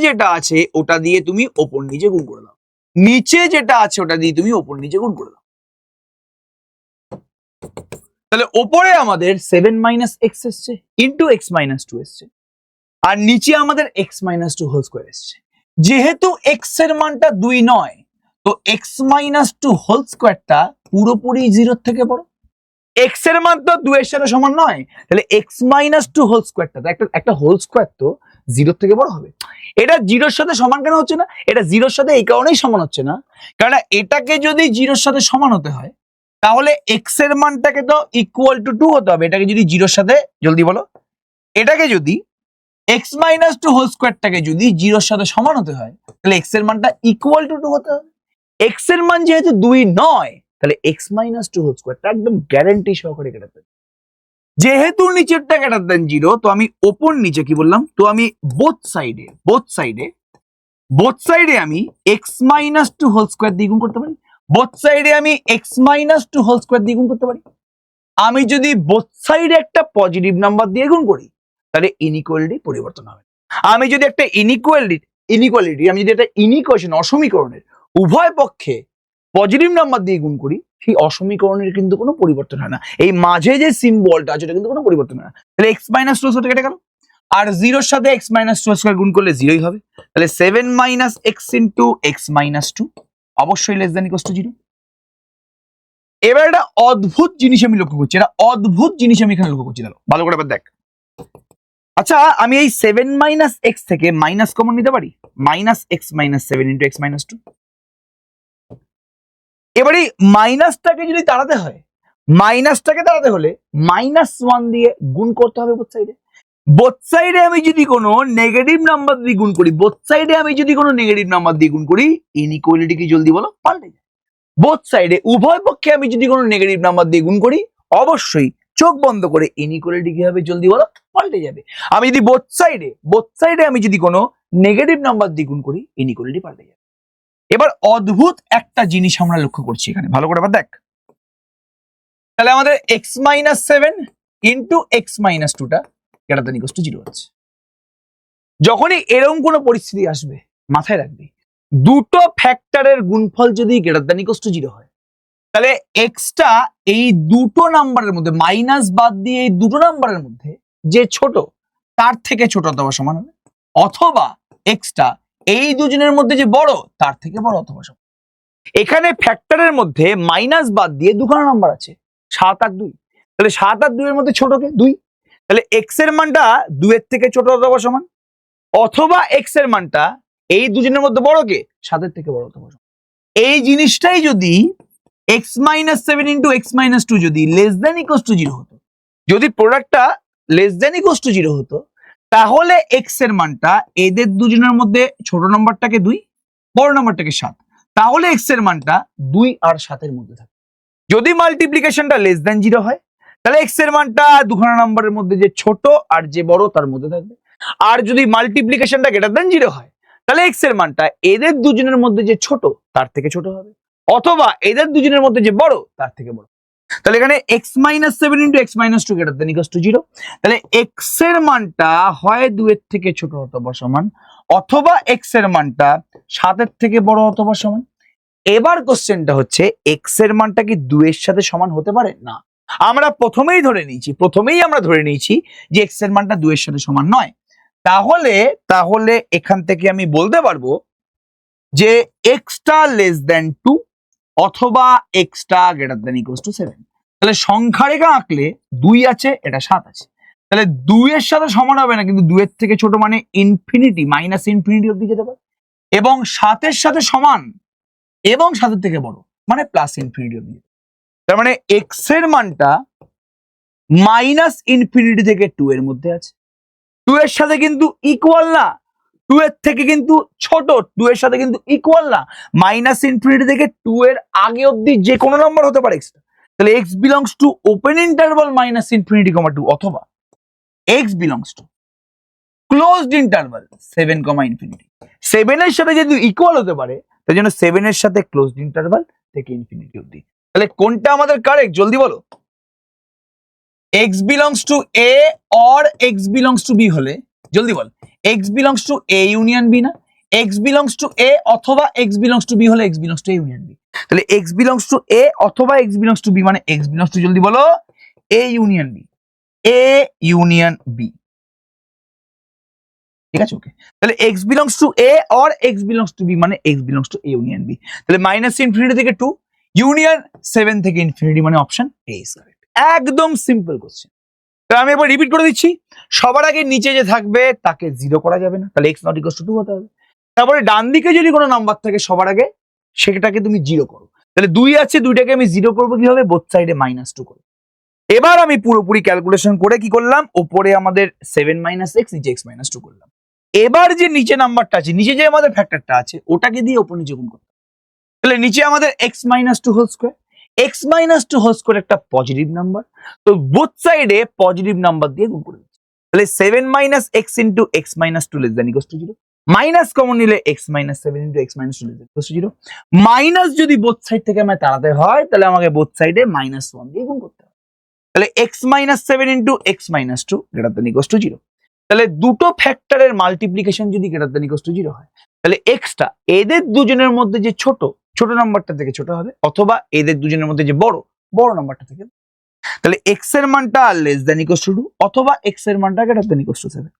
যেটা আছে ওটা দিয়ে তুমি ওপর নিচে গুণ করে দাও, তাহলে ওপরে আমাদের 7 - x এসছে ইন্টু x-2 এসছে, আর নিচে আমাদের x-2 হোল স্কয়ার এসছে। যেহেতু x এর মানটা 2 নয়, তো x-2 হোল স্কয়ারটা পুরোপুরি 0 থেকে বড়। x এর মান তো 2 এর সাথে সমান নয়, তাহলে x-2 হোল স্কয়ারটা, একটা হোল স্কয়ার তো 0 থেকে বড় হবে। এটা 0 এর সাথে সমান কেন হচ্ছে না? এটা 0 এর সাথে এই কারণেই সমান হচ্ছে না, কারণ এটাকে যদি 0 এর সাথে সমান হতে হয়, তাহলে x এর মানটাকে তো ইকুয়াল টু 2 হতে হবে। এটাকে যদি 0 এর সাথে, জলদি বলো, এটাকে যদি x-2 হোল স্কয়ারটাকে যদি 0 এর সাথে সমান হতে হয়, তাহলে x এর মানটা ইকুয়াল টু 2 হতে হবে। x এর মান যেহেতু 2 নয়, তাহলে x-2 হোল স্কয়ারটা একদম গ্যারান্টি সহকারে কেটে দেবে। যেহেতু নিচেরটা গ্রেটার দেন 0, তো আমি ওপর নিচে কি বললাম? তো আমি বোথ সাইডে আমি x-2 হোল স্কয়ার দিয়ে গুণ করতে পারি। আমি যদি বোথ সাইডে একটা পজিটিভ নাম্বার দিয়ে গুণ করি, তাহলে ইনইকুয়ালিটি পরিবর্তন হবে। আমি যদি একটা ইনইকুয়েশন, অসমীকরণের উভয় পক্ষে পজিটিভ নাম্বার দিয়ে গুণ করি, সেই অসমীকরণের কিন্তু কোনো পরিবর্তন হয় না। এই মাঝে যে সিম্বলটা আছে ওটা কিন্তু কোনো পরিবর্তন হয় না। তাহলে এক্স মাইনাস টু সাথে কেটে গেল, আর জিরোর সাথে এক্স মাইনাস টু স্কোয়ার গুণ করলে জিরোই হবে। তাহলে 7 minus x into x minus two অবশ্যই লেস দ্যান ইকুয়ালস টু 0। এবার একটা অদ্ভুত জিনিস আমি লক্ষ্য করছি, এটা অদ্ভুত জিনিস আমি এখানে লক্ষ্য করছি। দেখো ভালো করে এবার দেখ। আচ্ছা আমি এই 7 মাইনাস এক্স থেকে মাইনাস কমন নিতে পারি, minus x minus 7 into x minus 2। এবারে মাইনাসটাকে যদি তাড়াতে হয়, মাইনাসটাকে তাড়াতে হলে -1 দিয়ে গুণ করতে হবে বোথ সাইডে। বোথ সাইডে আমি যদি কোনো নেগেটিভ নাম্বার দিয়ে গুণ করি, বোথ সাইডে আমি যদি কোনো নেগেটিভ নাম্বার দিয়ে গুণ করি, ইনইকুয়ালিটি কি জলদি বলো পাল্টে যায়। বোথ সাইডে উভয় পক্ষে আমি যদি কোনো নেগেটিভ নাম্বার দিয়ে গুণ করি, অবশ্যই চোখ বন্ধ করে ইনইকুয়ালিটি কি হবে জলদি বলো পাল্টে যাবে। আমি যদি বোথ সাইডে আমি যদি কোনো নেগেটিভ নাম্বার দিয়ে গুণ করি, ইনইকুয়ালিটি পাল্টে যাবে। এবার অদ্ভুত একটা জিনিস আমরা লক্ষ্য করছি এখানে, ভালো করে এবার দেখ। তাহলে আমাদের x minus 7 into x minus 2টা গ্রেটার দ্যান ইকুয়ালস টু 0 আছে। যখনই এরকম কোনো পরিস্থিতি আসবে মাথায় রাখবি, দুটো ফ্যাক্টরের গুণফল যদি গ্রেটার দ্যান ইকুয়ালস টু 0 হয়, তাহলে এক্সটা এই দুটো নাম্বারের মধ্যে মাইনাস বাদ দিয়ে এই দুটো নাম্বারের মধ্যে যে ছোট তার থেকে ছোট অথবা সমান হবে, অথবা এক্সটা এই দুজনের মধ্যে যে বড় তার থেকে বড় অথবা সমান। এখানে ফ্যাক্টরের মধ্যে মাইনাস বাদ দিয়ে দুখানা নাম্বার আছে 7 আর 2, তাহলে 7 আর 2 এর মধ্যে ছোটকে 2, তাহলে এক্স এর মানটা 2 এর থেকে ছোট অথবা সমান, অথবা এক্স এর মানটা এই দুজনের মধ্যে বড় কে 7 এর থেকে বড় অথবা সমান। এই জিনিসটাই যদি x minus 7 into x minus 2 যদি লেস দ্যান ইকুয়ালস টু 0 হতো, যদি প্রোডাক্টটা লেস দ্যান ইকুয়ালস টু 0 হতো, তাহলে এক্স এর মানটা এদের দুজনের মধ্যে ছোট নাম্বারটাকে 2, বড় নাম্বারটাকে 7, তাহলে এক্স এর মানটা 2 আর 7 এর মধ্যে থাকে। যদি মাল্টিপ্লিকেশনটা লেস দ্যান 0 হয়, তাহলে এক্স এর মানটা দুখানা নাম্বারের মধ্যে যে ছোট আর যে বড় তার মধ্যে থাকবে। আর যদি মাল্টিপ্লিকেশনটা গ্রেটার দ্যান 0 হয়, তাহলে এক্স এর মানটা এদের দুজনের মধ্যে যে ছোট তার থেকে ছোট হবে, অথবা এদের দুজনের মধ্যে যে বড় তার থেকে বড়। তাহলে এখানে x minus 7 into x minus 2 greater than equals to 0। তাহলে এক্স এর মানটা হয় 2 এর থেকে ছোট অথবা সমান, অথবা এক্স এর মানটা 7 এর থেকে বড় অথবা সমান। এবার কোশ্চেনটা হচ্ছে এক্স এর মানটা কি 2 এর সাথে সমান হতে পারে না? আমরা প্রথমেই আমরা ধরে নিয়েছি যে এক্স এর মানটা 2 এর সাথে সমান নয়। তাহলে এখান থেকে আমি বলতে পারবো যে এক্সটা লেস দ্যান 2 অথবা extra greater than equals two 7। তাহলে সংখ্যা রেখা আঁকলে 2 আছে, এটা 7 আছে, তাহলে 2 এর সাথে সমান হবে না, কিন্তু 2 এর থেকে ছোট মানে ইনফিনিটি, মাইনাস ইনফিনিটি অবধি যেতে পারে, এবং 7 এর সাথে সমান এবং 7 এর থেকে বড় মানে প্লাস ইনফিনিটি অবধি। তার মানে এক্স এর মানটা মাইনাস ইনফিনিটি থেকে 2 এর মধ্যে আছে। 2 এর সাথে কিন্তু ইকুয়াল না, 2 এর থেকে কিন্তু ছোট, 2 এর সাথে কিন্তু ইকুয়াল না। মাইনাস ইনফিনিটি থেকে 2 এর আগে অবধি যে কোনো নাম্বার হতে পারে এক্স। তাহলে x belongs to open interval minus infinity কমা 2, অথবা x belongs two closed interval 7 কমা ইনফিনিটি। 7 এর সাথে যদি ইকুয়াল হতে পারে, তাই জন্য 7 এর সাথে ক্লোজড ইন্টারভাল থেকে ইনফিনিটি অবধি। তাহলে কোনটা আমাদের কারেক্ট জলদি বলো? x belongs to a or x belongs to b হলে জলদি বল, x belongs to a union b না? x belongs to a অথবা x belongs to b হলে x belongs to a union b। তাহলে x belongs to a অথবা x belongs to b মানে x belongs to জলদি বলো a union b, a union b। ঠিক আছে, okay. তাহলে x belongs to a or x belongs to b মানে x belongs to a union b। তাহলে minus infinity থেকে 2 union 7 থেকে ইনফিনিটি মানে অপশন a ইজ কারেক্ট। একদম সিম্পল কোশ্চেন। তাহলে আমি এবার রিপিট করে দিচ্ছি, সবার আগে নিচে যে থাকবে তাকে 0 করা যাবে না, তাহলে x নট ইকুয়ালস টু 2 হতে হবে। তারপরে ডান দিকে যদি কোনো নাম্বার থাকে সবার আগে সেটাকে তুমি 0 করো। তাহলে 2 আছে, 2টাকে আমি 0 করবো কিভাবে? বোথ সাইডে -2 করে। এবার আমি পুরোপুরি ক্যালকুলেশন করে কি করলাম, উপরে আমাদের 7 মাইনাস এক্স, নিচে x মাইনাস 2 করলাম। এবার যে নিচে নাম্বারটা আছে, নিচে যে আমাদের ফ্যাক্টরটা আছে ওটাকে দিয়ে উপর নিচে গুণ করতে। তাহলে নিচে আমাদের x minus 2 whole square, x minus 2 whole square একটা পজিটিভ নাম্বার, তো বোথ সাইডে পজিটিভ নাম্বার দিয়ে গুণ করে দিচ্ছি। তাহলে 7 minus x into x minus 2 less than equals to 0, minus common নিলে x minus 7 into x minus 2 less than equals to 0। Minus যদি বোথ সাইড থেকে আমায় তাড়াতে হয়, তাহলে আমাকে বোথ সাইডে -1 দিয়ে গুণ করতে হবে। তাহলে x minus 7 into x minus 2 greater than equals to 0। তাহলে দুটো ফ্যাক্টরের মাল্টিপ্লিকেশন যদি গ্রেটার দ্যান ইকুয়ালস টু 0 হয়, তাহলে এক্সটা এদের দুজনের মধ্যে যে ছোট ছোট নাম্বারটা থেকে ছোট হবে, অথবা এদের দুজনের মধ্যে যে বড় নাম্বারটা থেকে। তাহলে এক্স এর মানটা লেস দ্যান ইকুয়াল টু 2 অথবা এক্স এর মানটা গ্রেটার দ্যান ইকুয়াল টু 7।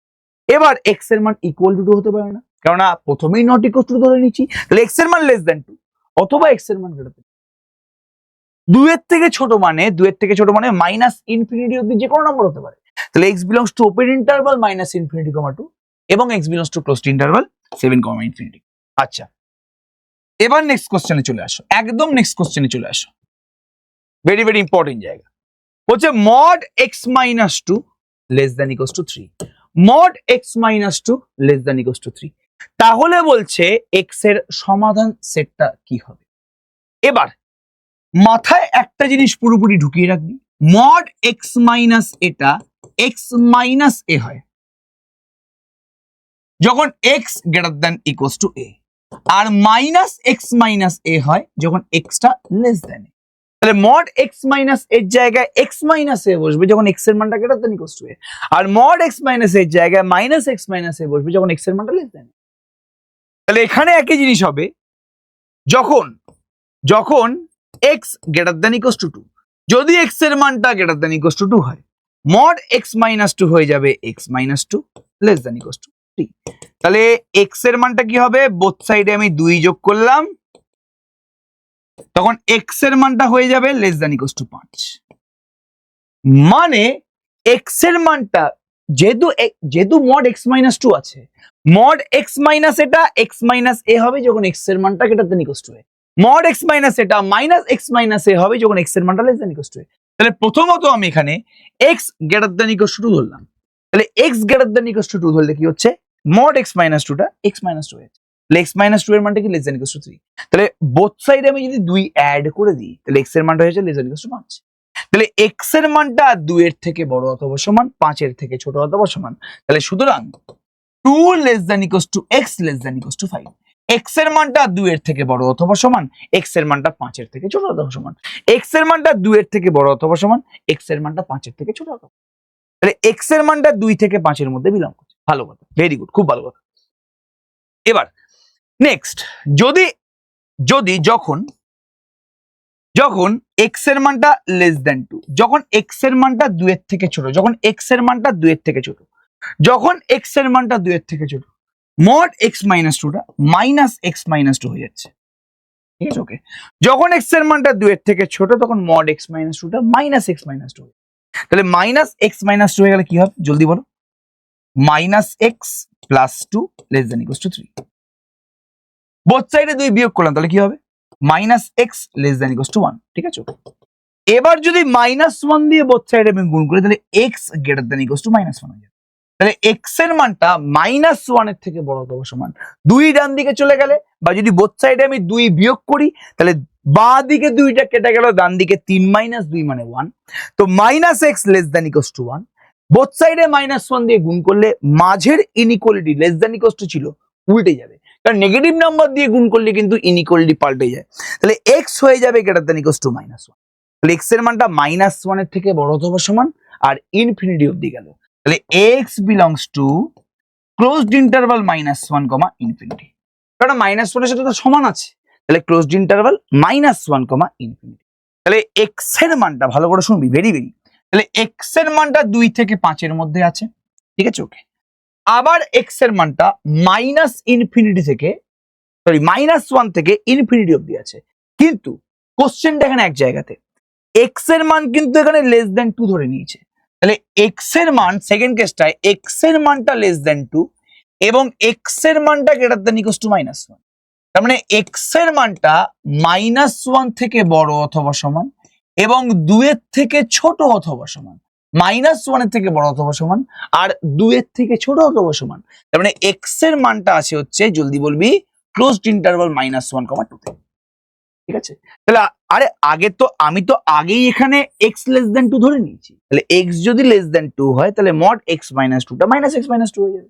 এবার এক্স এর মান ইকুয়াল টু 2 হতে পারে না, কেননা প্রথমেই নট ইকুয়াল টু ধরে নিচ্ছি। তাহলে এক্স এর মান লেস দ্যান 2 অথবা এক্স এর মান গ্রেটার দ্যান 2 এর থেকে ছোট মানে মাইনাস ইনফিনিটি অবধি যে কোনো নাম্বার হতে পারে। তাহলে x belongs to open interval minus infinity কমা 2 এবং x belongs two closed interval 7 কমা ইনফিনিটি। আচ্ছা, এবার নেক্সট কোশ্চেনে চলে আসো, একদম নেক্সট কোশ্চেনে চলে আসো, ভেরি ভেরি ইম্পর্টেন্ট জায়গা। হচ্ছে mod x minus 2 less than equal two 3, mod x minus 2 less than equal two 3। তাহলে বলছে এক্স এর সমাধান সেটটা কি হবে। এবার মাথায় একটা জিনিস পুরোপুরি ঢুকিয়ে রাখবি, মড এক্স মাইনাস এটা এক্স মাইনাস এ হয় যখন x greater than equal to a, আর মাইনাস এক্স মাইনাস এ হয় যখন এক্সটা লেস দ্যান এ। তাহলে মড এক্স মাইনাস এর জায়গায় এক্স মাইনাস এ বসবে যখন এক্স এর মানটা greater than equal to a, আর মড এক্স মাইনাস এর জায়গায় মাইনাস এক্স মাইনাস এ বসবে যখন এক্স এর মানটা লেস দ্যান। তাহলে এখানে একই জিনিস হবে যখন x greater than equal two 2, যদি এক্স এর মানটা গ্রেটার দ্যান ইকুয়াল টু 2 হয়, মড এক্স মাইনাস 2 হয়ে যাবে x minus 2 less than equal two 3। তাহলে এক্স এর মানটা কি হবে, বোথ সাইডে আমি 2 যোগ করলাম, তখন এক্স এর মানটা হয়ে যাবে লেস দ্যান ইকুয়াল টু 5। মানে এক্স এর মানটা যেহেতু মড এক্স মাইনাস 2 আছে, মড এক্স মাইনাস এটা এক্স মাইনাস এ হবে যখন এক্স এর মানটা greater than equal to A, mod x minus এটা মাইনাস এক্স মাইনাস এ হবে যখন এক্স এর মানটা লেস দ্যান ইকুয়াল টু এ। তাহলে প্রথমত আমি এখানে x greater than equal two 2 ধরলাম। তাহলে x greater than equal two 2 ধরলে কি হচ্ছে, মড এক্স মাইনাস 2 টা এক্স মাইনাস 2 হয়েছে, তাহলে এক্স মাইনাস 2 এর মানটা কি লেস দ্যান ইকুয়াল টু 3। তাহলে বোথ সাইডে আমি যদি 2 অ্যাড করে দিই তাহলে এক্স এর মানটা হয়েছে লেস দ্যান ইকুয়াল টু 5। তাহলে এক্স এর মানটা 2 এর থেকে বড় অথবা সমান, 5 এর থেকে ছোট অথবা সমান। তাহলে সুতরাং 2 less than equal two x less than equal two 5। X এর মানটা 2 এর থেকে বড় অথবা সমান, এক্স এর মানটা 5 এর থেকে ছোট অথবা সমান। এক্স এর মানটা 2 এর থেকে বড় অথবা সমান, এক্স এর মানটা 5 এর থেকে ছোট অথবা। তাহলে এক্স এর মানটা 2 থেকে 5 এর মধ্যে বিলং করছে। ভালো কথা, ভেরি গুড, খুব ভালো কথা। এবার নেক্সট, যখন এক্স এর মানটা লেস দ্যান 2, যখন এক্স এর মানটা 2 এর থেকে ছোট, যখন এক্স এর মানটা 2 এর থেকে ছোট, যখন এক্স এর মানটা 2 এর থেকে ছোট, মড এক্স মাইনাস 2 টা মাইনাস এক্স মাইনাস 2 হয়ে যাচ্ছে, ঠিক আছে ওকে। যখন এক্স এর মানটা 2 এর থেকে ছোট তখন মড এক্স মাইনাস 2 টা মাইনাস এক্স মাইনাস 2। তাহলে মাইনাস এক্স মাইনাস 2 হয়ে গেলে কি হবে জলদি বলো, minus x plus 2 less than equal two 3। Both সাইডে 2 বিয়োগ করলাম তাহলে কি হবে, minus x less than equal two 1, ঠিক আছে। এবার যদি মাইনাস 1 দিয়ে বোথ সাইডে আমি গুণ করি তাহলে x greater than equal two minus 1 হয়ে যাবে। তাহলে এক্স এর মানটা মাইনাস 1 এর থেকে বড় অথবা সমান, 2 ডান দিকে চলে গেলে বা যদি বোথ সাইডে আমি 2 বিয়োগ করি তাহলে বাঁ দিকে 2টা কেটে গেল, ডান দিকে 3 মাইনাস 2 মানে 1। তো minus x less than equal two 1, both সাইডে মাইনাস 1 দিয়ে গুণ করলে মাঝের inequality less than equal two ছিল উল্টে যাবে, কারণ নেগেটিভ নাম্বার দিয়ে গুণ করলে কিন্তু ইনইকুয়ালিটি পাল্টে যায়। তাহলে এক্স হয়ে যাবে greater than equal two minus 1। তাহলে এক্স এর মানটা মাইনাস 1 এর থেকে বড় অথবা সমান আর ইনফিনিটি অবধি গেল, তাহলে x belongs two closed interval minus 1 কমা ইনফিনিটি, কারণ মাইনাস 1 এর সাথে তো সমান আছে, তাহলে ক্লোজড ইন্টারভাল মাইনাস 1 কমা ইনফিনিটি। তাহলে এক্স এর মানটা ভালো করে শুনবি, ভেরি ভেরি, তাহলে এক্স এর মানটা 2 থেকে 5 এর মধ্যে আছে, ঠিক আছে ওকে। আবার এক্স এর মানটা মাইনাস ইনফিনিটি থেকে মাইনাস 1 থেকে ইনফিনিটি অবধি আছে, কিন্তু কোশ্চেনটা এখানে এক জায়গাতে, এক্স এর মান কিন্তু এখানে লেস দ্যান 2 ধরে নিয়েছে। তাহলে এক্স এর মান সেকেন্ড কেসটায় এক্স এর মানটা লেস দ্যান 2 এবং এক্স এর মানটা greater than equal two minus 1। তার মানে এক্স এর মানটা মাইনাস 1 থেকে বড় অথবা সমান এবং 2 এর থেকে ছোট অথবা সমান, মাইনাস 1 এর থেকে বড় অথবা সমান আর 2 এর থেকে ছোট অথবা সমান। তার মানে এক্স এর মানটা আছে হচ্ছে, জলদি বলবি, ক্লোজড ইন্টারভাল মাইনাস 1 কমা 2 তে, ঠিক আছে। তাহলে আরে আমি তো আগেই এখানে এক্স লেস দ্যান 2 ধরে নিয়েছি, তাহলে এক্স যদি লেস দ্যান 2 হয় তাহলে মড এক্স মাইনাস 2 টা মাইনাস এক্স মাইনাস 2 হয়ে যাবে,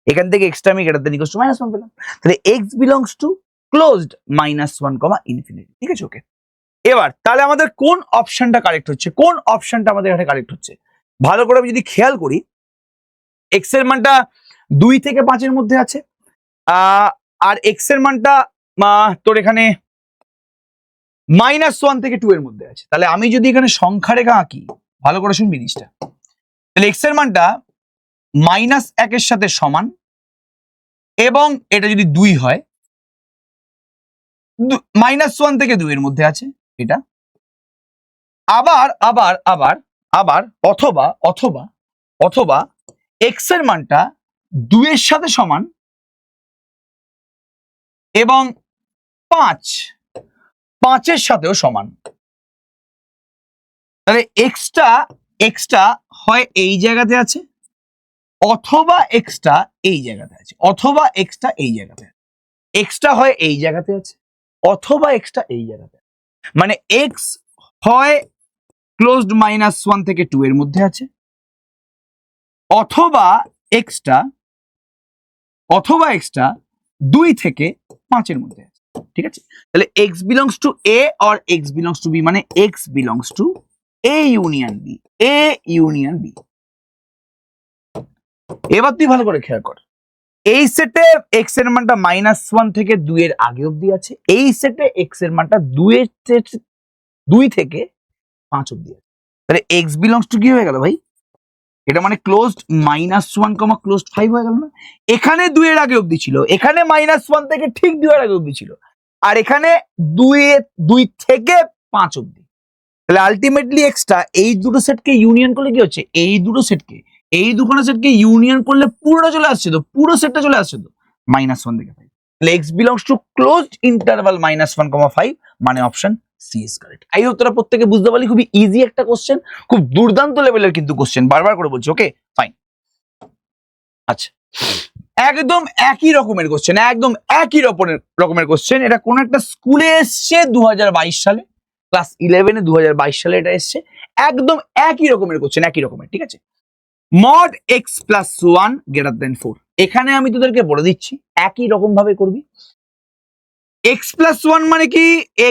এখান থেকে এক্সটা আমি greater than equal two minus 1 পেলাম। তাহলে x belongs two closed minus 1 কমা ইনফিনিটি, ঠিক আছে ওকে। এবার তাহলে আমাদের কোন অপশনটা কারেক্ট হচ্ছে, কোন অপশনটা আমাদের এখানে কারেক্ট হচ্ছে ভালো করে যদি খেয়াল করি, এক্স এর মানটা 2 থেকে 5 এর মধ্যে আছে, আর এক্স এর মানটা তোর এখানে -1 থেকে 2 এর মধ্যে আছে। তাহলে আমি যদি এখানে সংখ্যা রেখা আঁকি, ভালো করে শুনবি জিনিসটা, তাহলে x এর মানটা -1 এর সাথে সমান, এবং এটা যদি 2 হয়, -1 থেকে 2 এর মধ্যে আছে এটা। আবার আবার আবার আবার অথবা অথবা অথবা x এর মানটা 2 এর সাথে সমান এবং 5 এর সাথেও সমান। তাহলে এক্সটা হয় এই জায়গাতে আছে, অথবা এক্সটা এই জায়গাতে আছে, অথবা এক্সটা এই জায়গাতে আছে। এক্সটা হয় এই জায়গাতে আছে, অথবা এক্সটা এই জায়গাতে আছে। মানে এক্স হয় ক্লোজড -1 থেকে 2 এর মধ্যে আছে, অথবা এক্সটা 2 থেকে 5 এর মধ্যে আছে। ঠিক আছে, তাহলে x belongs to a or x belongs to b, মানে x belongs to a union b, a union b। এবার তুই ভালো করে খেয়াল কর, এই সেটে x এর মানটা -1 থেকে 2 এর আগে অবধি আছে, এই সেটে x এর মানটা 2 থেকে 5 অবধি আছে। তাহলে x belongs to কি হয়ে গেল ভাই? এটা মানে ক্লোজড -1, ক্লোজড 5 হয়ে গেল না? এখানে 2 এর আগে অবধি ছিল, এখানে -1 থেকে ঠিক 2 এর আগে অবধি ছিল, আর এখানে 2 থেকে 5 অবধি। তাহলে আলটিমেটলি এক্সটা এই দুটো সেটকে ইউনিয়ন করলে কি হচ্ছে, এই দুটো সেটকে, এই দুটো সেটকে ইউনিয়ন করলে পুরোটা চলে আসছে তো, পুরো সেটটা চলে আসছে তো -1 থেকে 5। তাহলে x belongs to closed interval -1, 5, মানে option C is correct. I hope তোরা প্রত্যেকে বুঝতে পারলি, খুবই ইজি একটা কোশ্চেন, খুব দুর্দান্ত লেভেলের কিন্তু কোশ্চেন, বারবার করে বলছি। Okay fine. আচ্ছা, একদম একই রকমের কোশ্চেন, একদম একই রকমের কোশ্চেন। এটা কোন একটা স্কুলে এসছে 2022 সালে, ক্লাস 11-এ 2022 সালে এটা এসছে। একদম একই রকমের কোশ্চেন, একই রকমের। ঠিক আছে, mod x + 1 > 4। এখানে আমি তোদেরকে বলে দিচ্ছি একই রকম ভাবে করবি। x + 1 মানে কি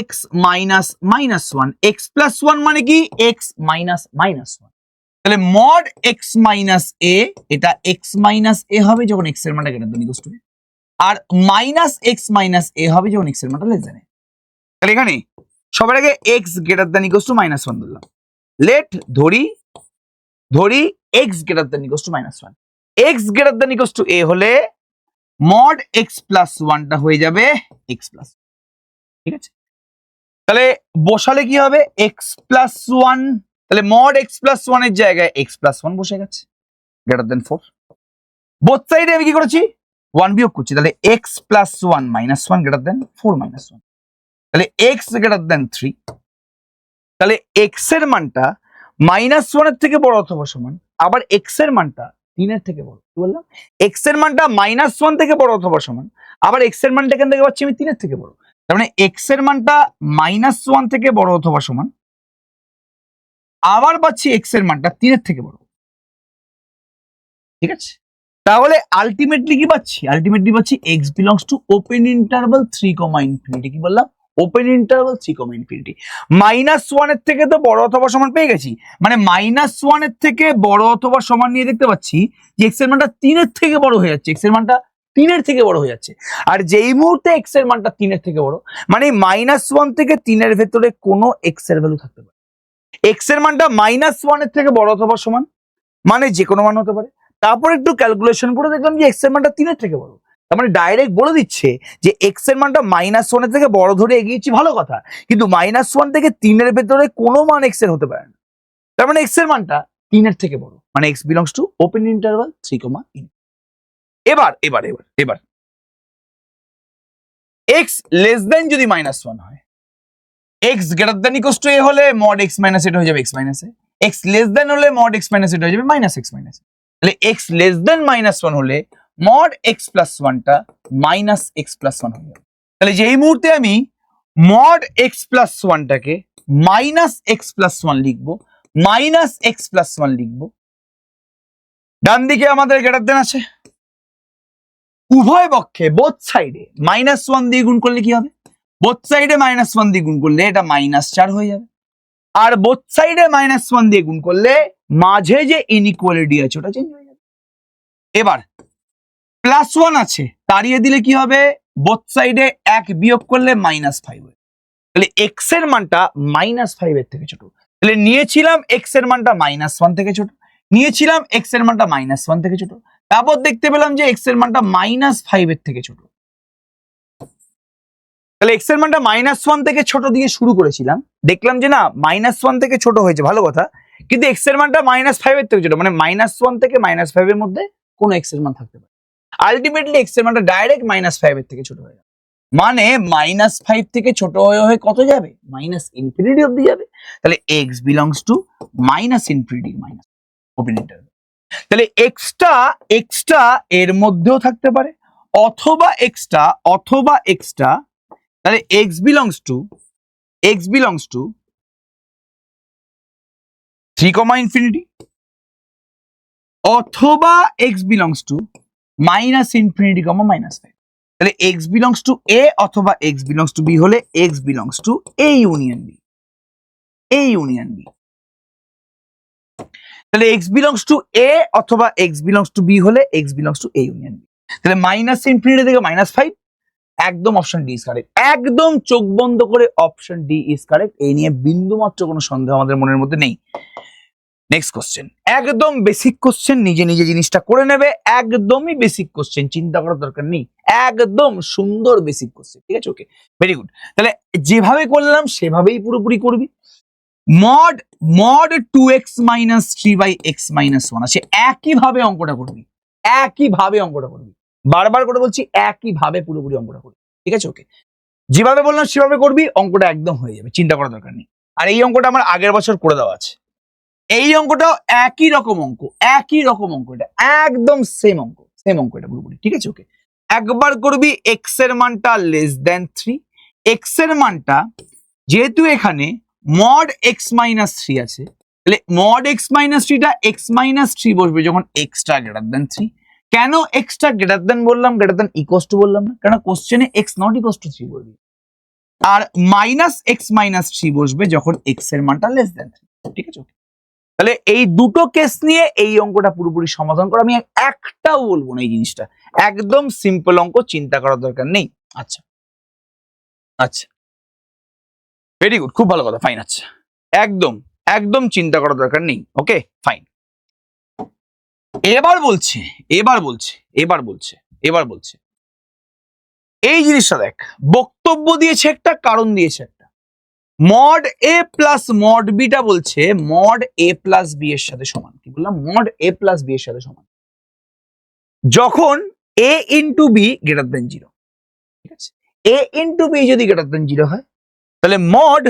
x - -1, x + 1 মানে কি x - -1। তাহলে mod x - a, এটা x - a হবে যখন x এর মানটা > a, আর -x - a হবে যখন x এর মানটা <a। তাহলে এখানে সবার আগে x > -1 ধরলাম। লেট ধরি x > -1। x > a হলে mod x + 1টা হয়ে যাবে x +। ঠিক আছে, তাহলে বসালে কি হবে x + 1, তাহলে mod x + 1 এর জায়গায় x + 1 বসে গেছে, > 4। বোথ সাইডে আমি কি করেছি 1 বিয়োগ করছি, তাহলে x + 1 - 1 4 - 1। তাহলে x > 3, তাহলে x এর মানটা -1 এর থেকে বড় অথবা সমান, আবার x এর মানটা 3 এর থেকে বড়। কি বললাম? x এর মানটা -1 থেকে বড় অথবা সমান, আবার x এর মানটা এখান থেকে পাচ্ছি আমি 3 এর থেকে বড়। তার মানে x এর মানটা -1 থেকে বড় অথবা সমান, আবার পাচ্ছি x এর মানটা 3 এর থেকে বড়। ঠিক আছে, তাহলে আলটিমেটলি কি পাচ্ছি? আলটিমেটলি পাচ্ছি x belongs to open interval 3, কি বললাম? ওপেন ইন্টারভাল 3, -1 এর থেকে তো বড় অথবা সমান পেয়ে গেছি, মানে -1 এর থেকে বড় অথবা সমান নিয়ে দেখতে পাচ্ছি যে x এর মানটা 3 এর থেকে বড় হয়ে যাচ্ছে, x এর মানটা 3 এর থেকে বড় হয়ে যাচ্ছে। আর যেই মুহূর্তে x এর মানটা 3 এর থেকে বড়, মানে -1 থেকে 3 এর ভেতরে কোনো x এর ভ্যালু থাকতে পারে। x এর মানটা -1 এর থেকে বড় অথবা সমান, মানে যে কোনো মান হতে পারে। তারপর একটু ক্যালকুলেশন করে দেখলাম যে x এর মানটা 3 এর থেকে বড়, তার মানে ডাইরেক্ট বলে দিচ্ছে যে x এর মানটা -1 এর থেকে বড় ধরে এগিয়েছি, ভালো কথা, কিন্তু -1 থেকে 3 এর ভেতরে কোনো মান x এর হতে পারে না। তার মানে x এর মানটা 3 এর থেকে বড়, মানে x belongs to open interval 3, এবার এবার এবার এবার x less than যদি -1 হয়, x > a হলে mod x - a হয়ে যাবে x - a, x less than হলে mod x - a হয়ে যাবে -x - a। তাহলে x less than -1 হলে mod x + 1টা -x + 1 হয়ে যাবে। তাহলে যেই মুহূর্তে আমি mod x + 1টাকে -x + 1 লিখবো, -x + 1 লিখবো, ডান দিকে আমাদের গ্রেটার দেন আছে, উভয় পক্ষে বোথ সাইডে -1 দিয়ে গুণ করলে কি হবে? বোথ সাইডে -1 দিয়ে গুণ করলে এটা -4 হয়ে যাবে, আর বোথ সাইডে -1 দিয়ে গুণ করলে মাঝে যে ইনইকুয়ালিটি আছে ওটা চেঞ্জ হয়ে যাবে। এবার +1 আছে, তাড়িয়ে দিলে কি হবে? বোথ সাইডে 1 বিয়োগ করলে -5 হবে। তাহলে এক্স এর মানটা -5 এর থেকে ছোট। তাহলে নিয়েছিলাম এক্স এর মানটা -1 থেকে ছোট, নিয়েছিলাম এক্স এর মানটা -1 থেকে ছোট, তারপর দেখতে পেলাম যে এক্স এর মানটা -5 এর থেকে ছোট। তাহলে এক্স এর মানটা -1 থেকে ছোট দিয়ে শুরু করেছিলাম, দেখলাম যে না -1 থেকে ছোট হয়েছে, ভালো কথা, কিন্তু এক্স এর মানটা -5 এর থেকে ছোট, মানে -1 থেকে -5 এর মধ্যে কোনো এক্স এর মান থাকতে পারে। আলটিমেটলি এক্স এর মানটা ডাইরেক্ট -5 এর থেকে ছোট হয়ে যাবে, মানে -5 থেকে ছোট হয়ে হয়ে কত যাবে, -ইনফিনিটি অব্দি যাবে। তাহলে x belongs two -infinity open interval. তাহলে এক্সটা এর মধ্যেও থাকতে পারে, অথবা এক্সটা তাহলে এক্স বিলংস টু 3, অথবা এক্স বিলংস টু -ইনফিনিটি, -5। তাহলে এক্স বিলংস টু এ অথবা এক্স বিলংস টু বি হলে x belongs to a union b, তাহলে এক্স বিলংস টু এ অথবা এক্স বিলংস টু বি হলে x belongs to a union b. তাহলে -infinity থেকে -5, একদম option D is correct, একদম চোখ বন্ধ করে অপশন ডি ইজ কারেক্ট। এই নিয়ে বিন্দু মাত্র কোনো সন্দেহ আমাদের মনের মধ্যে নেই। নেক্সট কোশ্চেন, একদম বেসিক কোশ্চেন, নিজে নিজে জিনিসটা করে নেবে, একদমই বেসিক কোশ্চেন, চিন্তা করার দরকার নেই, একদম সুন্দর বেসিক কোশ্চেন, ঠিক আছে? ওকে, ভেরি গুড। তাহলে যেভাবে করলাম সেভাবেই পুরোপুরি করবি। মড 2x - 3/x - 1 আছে, একইভাবে অঙ্কটা করবি, বারবার করে বলছি, একইভাবে পুরোপুরি অঙ্কটা করবি, ঠিক আছে? ওকে, যেভাবে বললাম সেভাবে করবি, অঙ্কটা একদম হয়ে যাবে, চিন্তা করার দরকার নেই। আর এই অঙ্কটা আমার আগের বছর করে দেওয়া আছে, এই অঙ্কটাও একই রকম অঙ্ক, এটা একদম সেম অঙ্ক এটা পুরোপুরি, ঠিক আছে? ওকে, একবার করবি এক্স এর মানটা <3, এক্স এর মানটা যেহেতু এখানে মড x - 3 আছে, তাহলে মড x - 3 টা x - 3 বসবে যখন এক্সটা >3। কেন এক্সটা বললাম, ইকুয়ালস টু বললাম না, কারণ কোশ্চেনে x নট ইকুয়ালস টু 3 বলবি। আর -x - 3 বসবে যখন x এর মানটা <3, ঠিক আছে? তাহলে এই দুটো কেস নিয়ে এই অঙ্কটা পুরোপুরি সমাধান করা, আমি একটাও বলবো না, এই জিনিসটা একদম সিম্পল অঙ্ক, চিন্তা করার দরকার নেই। আচ্ছা, ভেরি গুড, খুব ভালো কথা, ফাইন। আচ্ছা, একদম চিন্তা করার দরকার নেই। ওকে, ফাইন। এবার বলছে এই জিনিসটা দেখ, বক্তব্য দিয়েছে একটা, কারণ দিয়েছে একটা। Mod a plus mod beta বলছে মড a প্লাস বি এর সাথে সমান। কি বললাম? মড a প্লাস বি এর সাথে সমান যখন a into b greater than 0, ঠিক আছে? a ইন্টু বি যদি গ্রেটার দেন 0 হয়, তাহলে mod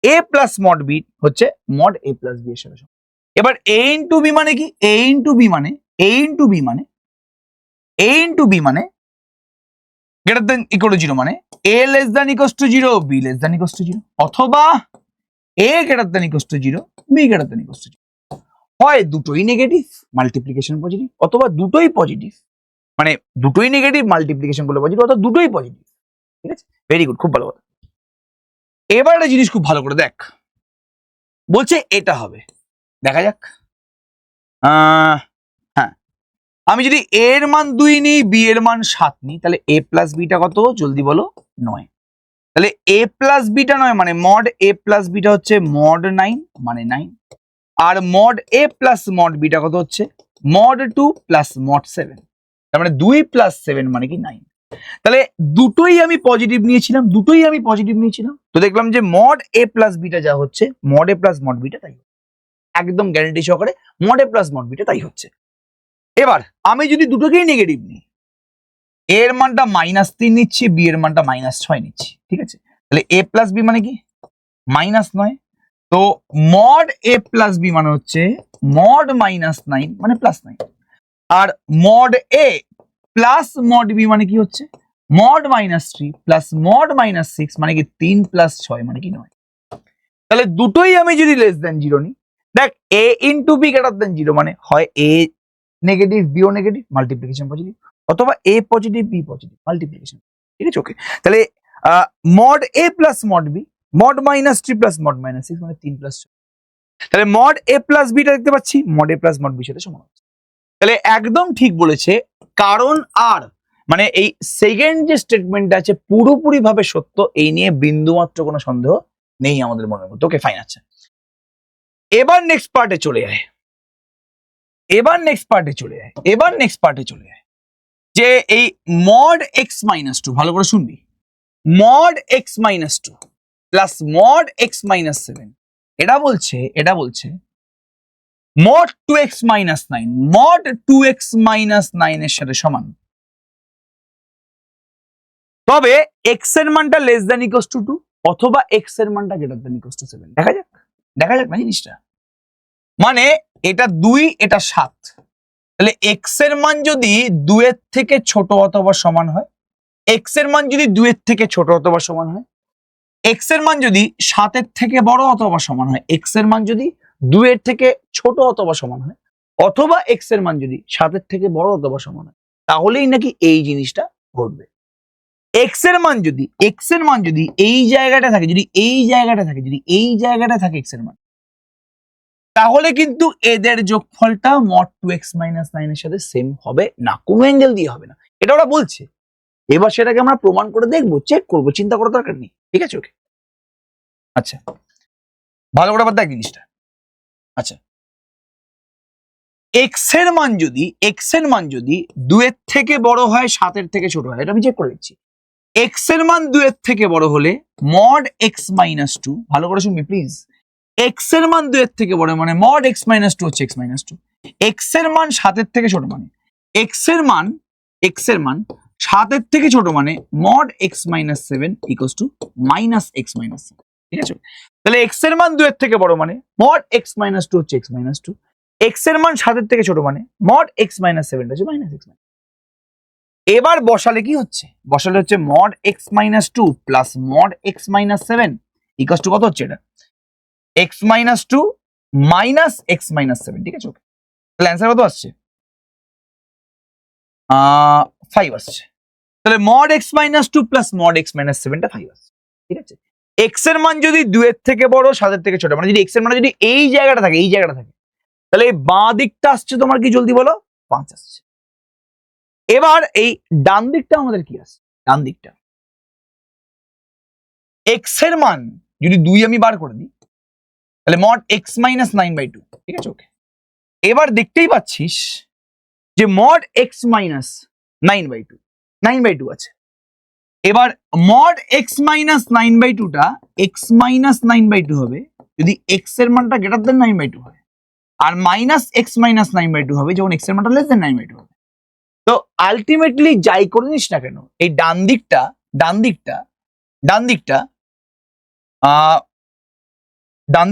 a plus mod b হচ্ছে মড a প্লাস বি এর সাথে সমান। এবার a ইন্টু বি মানে কি? a ইন্টু বি মানে গ্রেটার দেন ইকুয়াল টু 0, মানে a less than equal to 0, b less than equal to 0, অথবা a greater than equal to 0, b greater than equal to 0। হয় দুটোই নেগেটিভ, মাল্টিপ্লিকেশন পজিটিভ, অথবা দুটোই positive, মানে দুটোই negative, multiplication করলে পজিটিভ, অথবা দুটোই পজিটিভ, ঠিক আছে? ভেরি গুড, খুব ভালো কথা। এবার একটা জিনিস খুব ভালো করে দেখ, বলছে এটা হবে, দেখা যাক। হ্যাঁ, আমি যদি a এর মান 2 নিই, b এর মান 7 নিই, তাহলে a প্লাস বিটা কত? জলদি বলো, 9। তাহলে a প্লাস বিটা 9 মানে মড a প্লাস বিটা হচ্ছে মড 9 মানে 9। আর mod a plus mod beta কত হচ্ছে? মড 2 প্লাস মড 7, তার মানে 2 প্লাস 7 মানে কি 9। তাহলে দুটোই আমি পজিটিভ নিয়েছিলাম, তো দেখলাম যে মড a প্লাস বিটা যা হচ্ছে, mod a plus mod beta তাই, একদম গ্যারান্টি সহকারে mod a plus mod beta তাই হচ্ছে। এবার আমি যদি দুটোকেই নেগেটিভ নিই, a এর মানটা -3 নিচ্ছি, b এর মানটা -6 নিচ্ছি, ঠিক আছে? তাহলে a প্লাস বি মানে কি? -9। তো মড a প্লাস বি মানে হচ্ছে মড -9 মানে +9। আর mod a plus mod B মানে কি হচ্ছে? মড -3 প্লাস মড -6 মানে কি 3 প্লাস 6 মানে কি 9। তাহলে দুটোই আমি যদি লেস দেন 0 নিই, দেখ a into b greater than 0 মানে হয় a নেগেটিভ, b ও নেগেটিভ, মাল্টিপ্লিকেশন পজিটিভ, অথবা a positive, b positive, multiplication, ঠিক আছে? ওকে, তাহলে mod a plus mod b, mod -3 plus mod -6 মানে 3 প্লাস 6। তাহলে মড a প্লাস বিটা দেখতে পাচ্ছি মড a প্লাস মড বির সাথে সমান হচ্ছে। তাহলে একদম ঠিক বলেছে, কারণ আর মানে এই সেকেন্ড যে স্টেটমেন্টটা আছে পুরোপুরি ভাবে সত্য, এই নিয়ে বিন্দুমাত্র কোনো সন্দেহ নেই আমাদের মনের মধ্যে। Okay fine. আচ্ছা, এবার নেক্সট পার্টে চলে যায়, যে এই মড এক্স মাইনাস টু, ভালো করে শুনবি, mod x minus two plus mod x minus seven, এটা বলছে mod two x minus nine, mod two x minus nine এর সাথে সমান, তবে এক্স এর মানটা লেস দ্যান ইকুয়ালস টু 2 অথবা এক্স এর মানটা গ্রেটার দ্যান ইকুয়ালস টু 7। দেখা যাক না জিনিসটা, মানে এটা 2 এটা 7, তাহলে এক্স এর মান যদি 2 এর থেকে ছোট অথবা সমান হয়, এক্স এর মান যদি 2 এর থেকে ছোট অথবা সমান হয়, এক্স এর মান যদি 7 এর থেকে বড় অথবা সমান হয়, এক্স এর মান যদি 2 এর থেকে ছোট অথবা সমান হয়, অথবা এক্স এর মান যদি 7 এর থেকে বড় অথবা সমান হয়, তাহলেই নাকি এই জিনিসটা ঘটবে। এক্স এর মান যদি এই জায়গাটা থাকে, যদি এই জায়গাটা থাকে এক্স এর মান, তাহলে কিন্তু এদের যোগফলটা মড 2x - 9 এর সাথে সেম হবে না, কোনো অ্যাঙ্গেল দিয়ে হবে না, এটা ওরা বলছে। এবার সেটাকে আমরা প্রমাণ করে দেখবো, চেক করবো, চিন্তা করার দরকার নেই, ঠিক আছে? ওকে, আচ্ছা ভালো করে দেখ জিনিসটা। আচ্ছা, এক্স এর মান যদি 2 এর থেকে বড় হয় 7 এর থেকে ছোট হয়, এটা আমি চেক করে দিচ্ছি। এক্স এর মান 2 এর থেকে বড় হলে মড এক্স মাইনাস 2, ভালো করে শুনবি প্লিজ, এক্স এর মান 2 এর থেকে বড় মানে মড এক্স মাইনাস 2 হচ্ছে এক্স মাইনাস 2, এক্স এর মান 7 এর থেকে ছোট মানে এক্স এর মান 7 এর থেকে ছোট মানে mod x minus 7 equals to minus x minus 7, ঠিক আছে? তাহলে এক্স এর মান 2 এর থেকে বড় মানে মড এক্স মাইনাস 2 হচ্ছে এক্স মাইনাস 2, এক্স এর মান 7 এর থেকে ছোট মানে মড এক্স মাইনাস 7 হচ্ছে মাইনাস এক্স মাইনাস। এবার বসালে কি হচ্ছে? Mod x minus 2 plus mod x minus 7 equals to কত হচ্ছে? এটা x minus 2 minus x minus 7, ঠিক আছে? তাহলে অ্যান্সার কত আসছে? 5 আসছে। তাহলে mod x minus 2 plus mod x minus 7টা 5 আসছে, ঠিক আছে? এক্স এর মান যদি 2 এর থেকে বড় 7 এর থেকে ছোট, মানে যদি এক্স এর মান যদি এই জায়গাটা থাকে, তাহলে এই বাঁ দিকটা আসছে তোমার কি, জলদি বলো, 5 আসছে। এবার এই ডান দিকটা আমাদের কি আছে? ডান দিকটা এক্স এর মান যদি 2 আমি বার করে দিই, তাহলে মড এক্স মাইনাস 9/2, ঠিক আছে? ওকে, এবার দেখতেই পাচ্ছিস যে মড এক্স মাইনাস 9/2 আছে। এবার মড এক্স মাইনাস 9/2টা এক্স মাইনাস 9/2 হবে যদি এক্স এর মানটা গ্রেটার দেন 9/2 হয়, আর মাইনাস এক্স মাইনাস 9/2 হবে যখন এক্স এর মানটা লেস দেন 9/2 হবে। তো আলটিমেটলি যাই করে নিস না কেন, এই ডান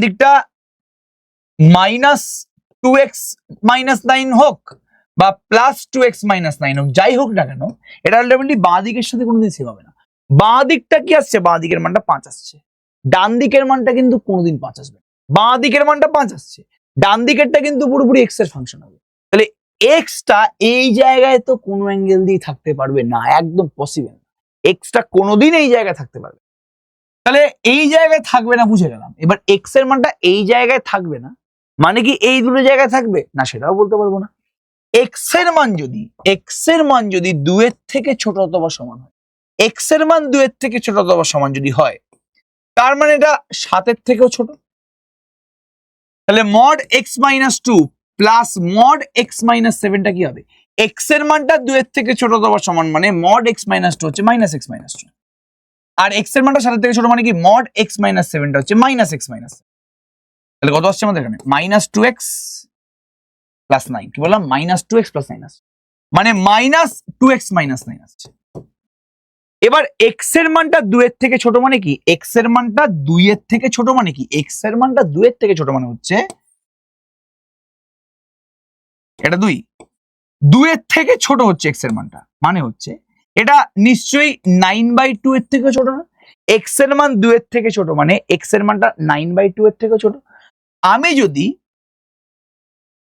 দিকটা মাইনাস 2x মাইনাস 9 হোক বা প্লাস 2x মাইনাস 9 হোক, যাই হোক না কেন, এটা আলটিমেটলি বাঁ দিকের সাথে কোনোদিন সেম হবে না। বাঁ দিকটা কি আসছে? বাঁ দিকের মানটা 5 আসছে, ডান দিকের মানটা কিন্তু কোনোদিন 5 আসবে। বাঁ দিকের মানটা 5 আসছে, ডান দিকেরটা কিন্তু পুরোপুরি এক্স এর ফাংশন হবে। তাহলে এক্সটা এই জায়গায় তো কোনো অ্যাঙ্গেল দিয়ে থাকতে পারবে না, একদম পসিবল না। এক্সটা কোনোদিন এই জায়গায় থাকতে পারবে, তাহলে এই জায়গায় থাকবে না, বুঝে গেলাম। এবার এক্স এর মানটা এই জায়গায় থাকবে না মানে কি এই দুটো জায়গায় থাকবে না, সেটাও বলতে পারবো না। এক্স এর মান যদি 2 এর থেকে ছোট অথবা সমান হয়, এক্স এর মান 2 এর থেকে ছোট অথবা সমান যদি হয়, তার মানে এটা 7 এর থেকেও ছোট। তাহলে mod x minus 2 plus mod x minus 7টা কি হবে? এক্স এর মানটা 2 এর থেকে ছোট অথবা সমান মানে মড এক্স মাইনাস 2 হচ্ছে মাইনাস এক্স মাইনাস 2, আর এক্স এর মানটা 7 এর থেকে ছোট মানে কি মড এক্স মাইনাস 7টা হচ্ছে মাইনাস এক্স মাইনাস। তাহলে কত আসছে আমাদের এখানে? মাইনাস 2x প্লাস 9, কি বললাম? মাইনাস 2x প্লাস 9 আসছে, মানে মাইনাস 2x মাইনাস 9 আসছে। এবার এক্স এর মানটা 2 এর থেকে ছোট মানে কি? এক্স এর মানটা 2 এর থেকে ছোট মানে কি? এক্স এর মানটা 2 এর থেকে ছোট মানে হচ্ছে এটা 2 এর থেকে ছোট হচ্ছে এক্স এর মানটা, মানে হচ্ছে এটা নিশ্চয়ই 9/2 এর থেকে ছোট না। এক্স এর মান 2 এর থেকে ছোট মানে এক্স এর মানটা 9/2 এর থেকে ছোট। আমি যদি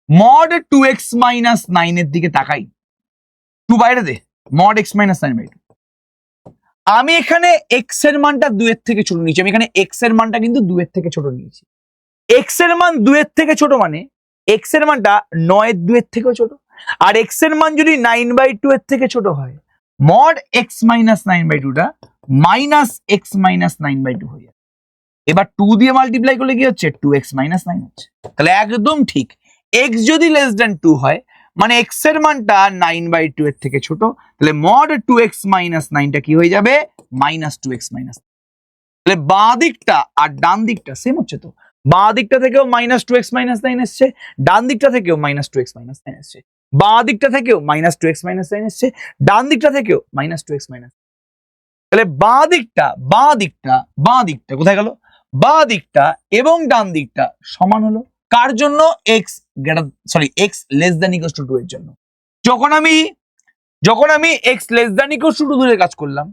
মড 2x মাইনাস 9 এর দিকে তাকাই, 2 বাইরে দে, মড x মাইনাস 9/2, আমি এখানে x এর মানটা 2 এর থেকে ছোট নিয়েছি, আমি এখানে x এর মানটা কিন্তু 2 এর থেকে ছোট নিয়েছি। x এর মান 2 এর থেকে ছোট মানে x এর মানটা 9 এর 2 এর থেকেও ছোট, আর x এর মান যদি 9/2 এর থেকে ছোট হয় মড এক্স মাইনাস 9/2টা মাইনাস এক্স মাইনাস 9/2 হয়ে যাবে। এবার 2 দিয়ে মাল্টিপ্লাই করলে কি হচ্ছে 2x মাইনাস 9 হচ্ছে। তাহলে একদম ঠিক, x যদি লেস দেন 2 হয় মানে x এর মানটা 9/2 এর থেকে ছোট, তাহলে মড 2x মাইনাস 9টা কি হয়ে যাবে মাইনাস 2x মাইনাস। তাহলে বাঁ দিকটা আর ডান দিকটা সেম হচ্ছে তো, বাঁ দিকটা থেকেও মাইনাস 2x মাইনাস 9 এসছে, ডান দিকটা থেকেও মাইনাস 2x মাইনাস 9 এসছে, বাঁ দিকটা থেকেও মাইনাস 2x মাইনাস 9 এসছে, ডান দিকটা থেকেও মাইনাস 2x মাইনাস। তাহলে বাঁ দিকটা কোথায় গেল, বাঁ দিকটা এবং ডান দিকটা সমান হলো কার জন্য, x less than equals to 2 এর জন্য। যখন আমি x less than equals to 2 ধরে কাজ করলাম,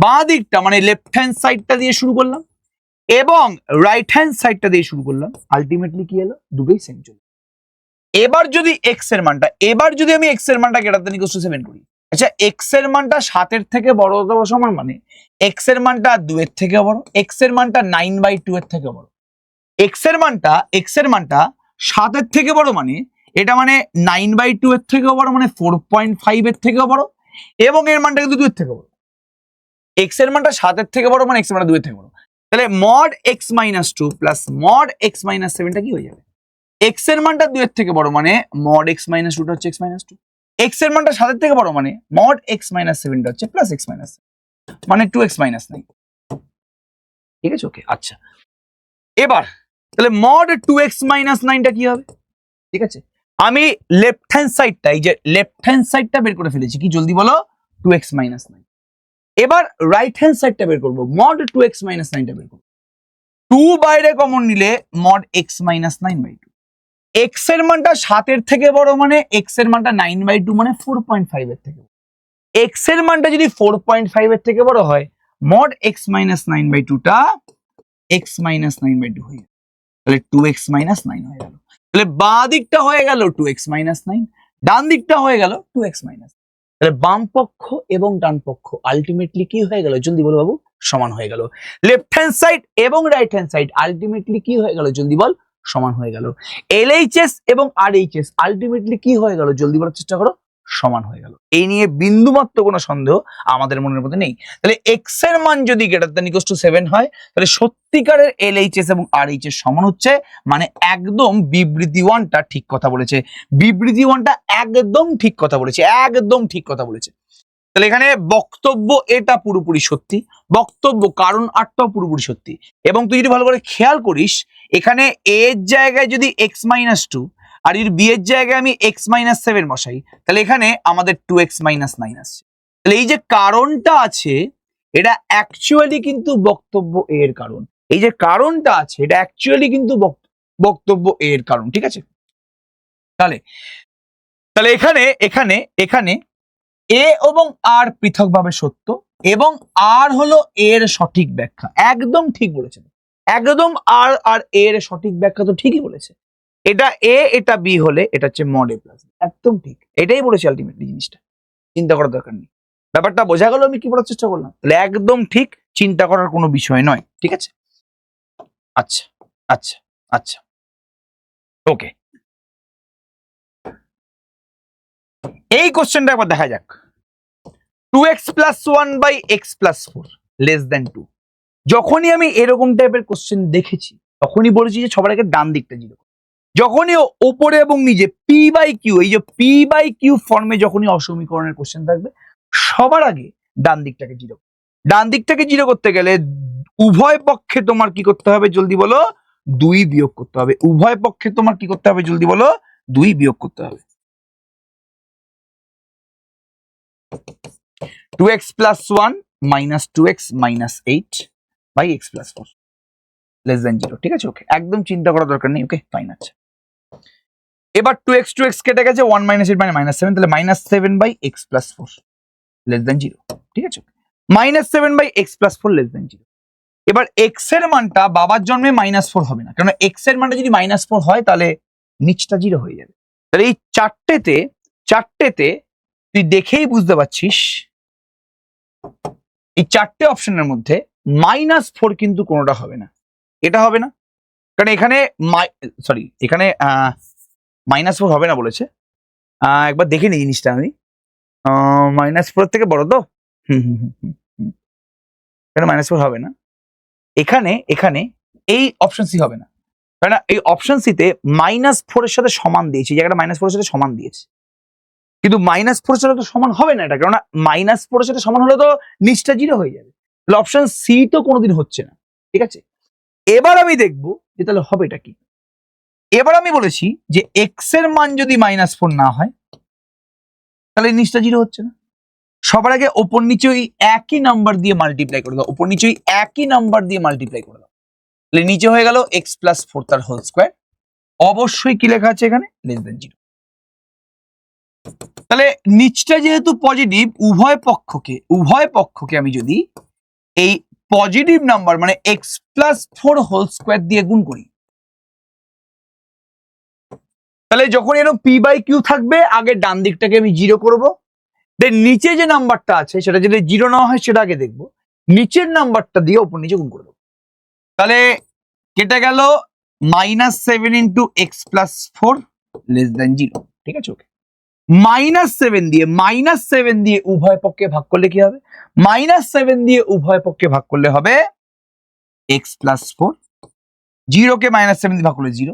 বাঁ দিকটা মানে লেফট হ্যান্ড সাইডটা দিয়ে শুরু করলাম এবং রাইট হ্যান্ড সাইডটা দিয়ে শুরু করলাম, আলটিমেটলি কি হলো দুটোই সেম চলে। এবার যদি আমি এক্স এর মানটা গ্রেটার দ্যান ইকুয়ালস টু 7 করি, আচ্ছা এক্স এর মানটা 7 এর থেকে বড় অথবা সমান মানে এক্স এর মানটা 2 এর থেকে বড়, এক্স এর মানটা 9/2 এর থেকে বড়, এক্স এর মানটা 7 এর থেকে বড় মানে এটা মানে 9/2 এর থেকেও বড় মানে 4.5 এর থেকেও বড়, এবং এর মানটা কিন্তু 2 এর থেকে বড়। এক্স এর মানটা 7 এর থেকে বড় মানে এক্স এর মানটা 2 এর থেকে বড়। তাহলে mod x minus 2 plus mod x minus 7টা কি হয়ে যাবে, এক্স এর মানটা 2 এর থেকে বড় মানে মড এক্স মাইনাস 2টা হচ্ছে এক্স মাইনাস 2, এক্স এর মানটা 7 এর থেকে বড় মানে মড এক্স মাইনাস 7টা হচ্ছে প্লাস এক্স মাইনাস মানে 2x মাইনাস 9। ঠিক আছে, ওকে। আচ্ছা এবার তাহলে মড 2x মাইনাস 9টা কি হবে, ঠিক আছে আমি লেফট হ্যান্ড সাইডটা বের করে ফেলেছি, কি জলদি বলো 2x মাইনাস 9। এবার রাইট হ্যান্ড সাইডটা বের করবো, মড 2x মাইনাস 9টা বের করবো। 2 বাইরে কমন নিলে মড x মাইনাস 9/2, এক্স এর মানটা 7 এর থেকে বড় মানে এক্স এর মানটা 9/2 মানে 4.5 এর থেকে বড়, এক্স এর মানটা যদি 4.5 এর থেকে বড় হয় মড x মাইনাস 9/2টা x মাইনাস 9/2 হয়ে যাবে, তাহলে 2x মাইনাস 9 হয়ে গেল। তাহলে বাঁ দিকটা হয়ে গেল 2x মাইনাস 9, ডান দিকটা হয়ে গেল 2x মাইনাস। তাহলে বাম পক্ষ এবং ডান পক্ষ আলটিমেটলি কি হয়ে গেল জলদি বলো বাবু, সমান হয়ে গেল। লেফট হ্যান্ড সাইড এবং রাইট হ্যান্ড সাইড আলটিমেটলি কি হয়ে গেল জলদি বল, সমান হয়ে গেল। এলএইচএস এবং আরএইচএস আলটিমেটলি কি হয়ে গেল জলদি বলার চেষ্টা করো, সমান হয়ে গেল। এই নিয়ে বিন্দুমাত্র কোনো সন্দেহ আমাদের মনের মধ্যে নেই। তাহলে এক্স এর মান যদি গ্রেটার দ্যান ইকুয়ালস টু 7 হয় তাহলে সত্যিকারের এলএইচএস এবং আরএইচএস সমান হচ্ছে, মানে একদম বিবৃতি 1টা ঠিক কথা বলেছে, বিবৃতি 1টা একদম ঠিক কথা বলেছে, একদম ঠিক কথা বলেছে। তাহলে এখানে বক্তব্য এটা পুরোপুরি সত্যি, বক্তব্য কারণ আটটাও পুরোপুরি সত্যি। এবং তুই যদি ভালো করে খেয়াল করিস এখানে এ এর জায়গায় যদি এক্স মাইনাস 2 আর এর বি এর জায়গায় আমি এক্স মাইনাস 7 বসাই তাহলে এখানে আমাদের 2x মাইনাস 9 আসছে। তাহলে এই যে কারণটা আছে এটা অ্যাকচুয়ালি কিন্তু বক্তব্য এ এর কারণ, এই যে কারণটা আছে এটা অ্যাকচুয়ালি কিন্তু বক্তব্য এ এর কারণ, ঠিক আছে। তাহলে তাহলে এখানে এখানে এখানে এ এবং আর পৃথকভাবে সত্য এবং আর হলো এর সঠিক ব্যাখ্যা, একদম ঠিক বলেছেন, একদম আর আর এর সঠিক ব্যাখ্যা তো ঠিকই বলেছে। এটা এ এটা বি হলে এটা হচ্ছে মড এ প্লাস, একদম ঠিক, এটাই বলেছে আলটিমেটলি, জিনিসটা চিন্তা করার দরকার নেই। ব্যাপারটা বোঝা গেল আমি কি বলার চেষ্টা করলাম, তাহলে একদম ঠিক, চিন্তা করার কোনো বিষয় নয়, ঠিক আছে। আচ্ছা আচ্ছা আচ্ছা ওকে, এই কোশ্চেনটা একবার দেখা যাক। 2x plus 1 by x plus 4 less than 2, যখনই আমি এরকম টাইপের কোশ্চেন দেখেছি তখনই বলেছি যে সবার আগে ডান দিকটা জিরো, যখনই ওপরে এবং নিচে পি বাই কিউ, এই যে পি বাই কিউ ফর্মে যখনই অসমীকরণের কোশ্চেন থাকবে সবার আগে ডান দিকটাকে জিরো, ডান দিকটাকে জিরো করতে গেলে উভয় পক্ষে তোমার কি করতে হবে জলদি বলো, 2 বিয়োগ করতে হবে, উভয় পক্ষে তোমার কি করতে হবে জলদি বলো, 2 বিয়োগ করতে হবে। 2x plus 1 minus 2x minus 8 by x plus 4 less than 0, ঠিক আছে, ওকে, একদম চিন্তা করার দরকার নেই, ওকে ফাইন। আছে এবার 2x কেটে গেছে, 1 minus 8 মানে -7, তাহলে -7 by x plus 4 less than 0, ঠিক আছে, -7 by x plus 4 less than 0। এবার x এর মানটা বাবার জন্মে -4 হবে না, কারণ x এর মানটা যদি -4 হয় তাহলে নিচটা 0 হয়ে যাবে। তাহলে এই চারটেতে তুই দেখেই বুঝতে পারছিস এই চারটে অপশনের মধ্যে -4 কিন্তু কোনোটা হবে না, এটা হবে না, কারণ এখানে এখানে -4 হবে না বলেছে। একবার দেখে নিই জিনিসটা আমি, -4 থেকে বড় তো এখানে -4 হবে না, এখানে এখানে এই অপশন সি হবে না, কারণ এই অপশন সিতে -4 এর সাথে সমান দিয়েছি, জায়গাটা -4 এর সাথে সমান দিয়েছে, কিন্তু -4 এর সাথে তো সমান হবে না এটা, কারণ -4 এর সাথে সমান হলে তো নিচটা 0 হয়ে যাবে, তাহলে অপশন সি তো কোনোদিন হচ্ছে না। ঠিক আছে, এবার আমি দেখবো যে তাহলে হবেটা কি। এবার আমি বলেছি যে এক্স এর মান যদি -4 না হয় তাহলে নিচটা 0 হচ্ছে না। সবার আগে ওপর নিচে ওই একই নাম্বার দিয়ে মাল্টিপ্লাই করে দাও, ওপর নিচে ওই একই নাম্বার দিয়ে মাল্টিপ্লাই করে দাও, তাহলে নিচে হয়ে গেল x+4 তার হোল স্কয়ার, অবশ্যই কি লেখা আছে এখানে <0। তাহলে নিচটা যেহেতু পজিটিভ, উভয় পক্ষকে আমি যদি এই পজিটিভ নাম্বার মানে x+4 হোল স্কয়ার দিয়ে গুণ করি, তাহলে যখন এরকম p/q থাকবে আগে ডান দিকটাকে আমি 0 করব, দেন নিচে যে নাম্বারটা আছে সেটা যদি 0 না হয় সেটা আগে দেখবো, নিচের নাম্বারটা দিয়ে উপর নিচে গুণ করে দেবো, তাহলে কেটে গেল -7 × x+4 <0। ঠিক আছে, ওকে। -7 দিয়ে উভয় পক্ষে ভাগ করলে কি হবে, -7 দিয়ে উভয় পক্ষে ভাগ করলে হবে x+4, 0 কে -7 দিয়ে ভাগ করলে 0,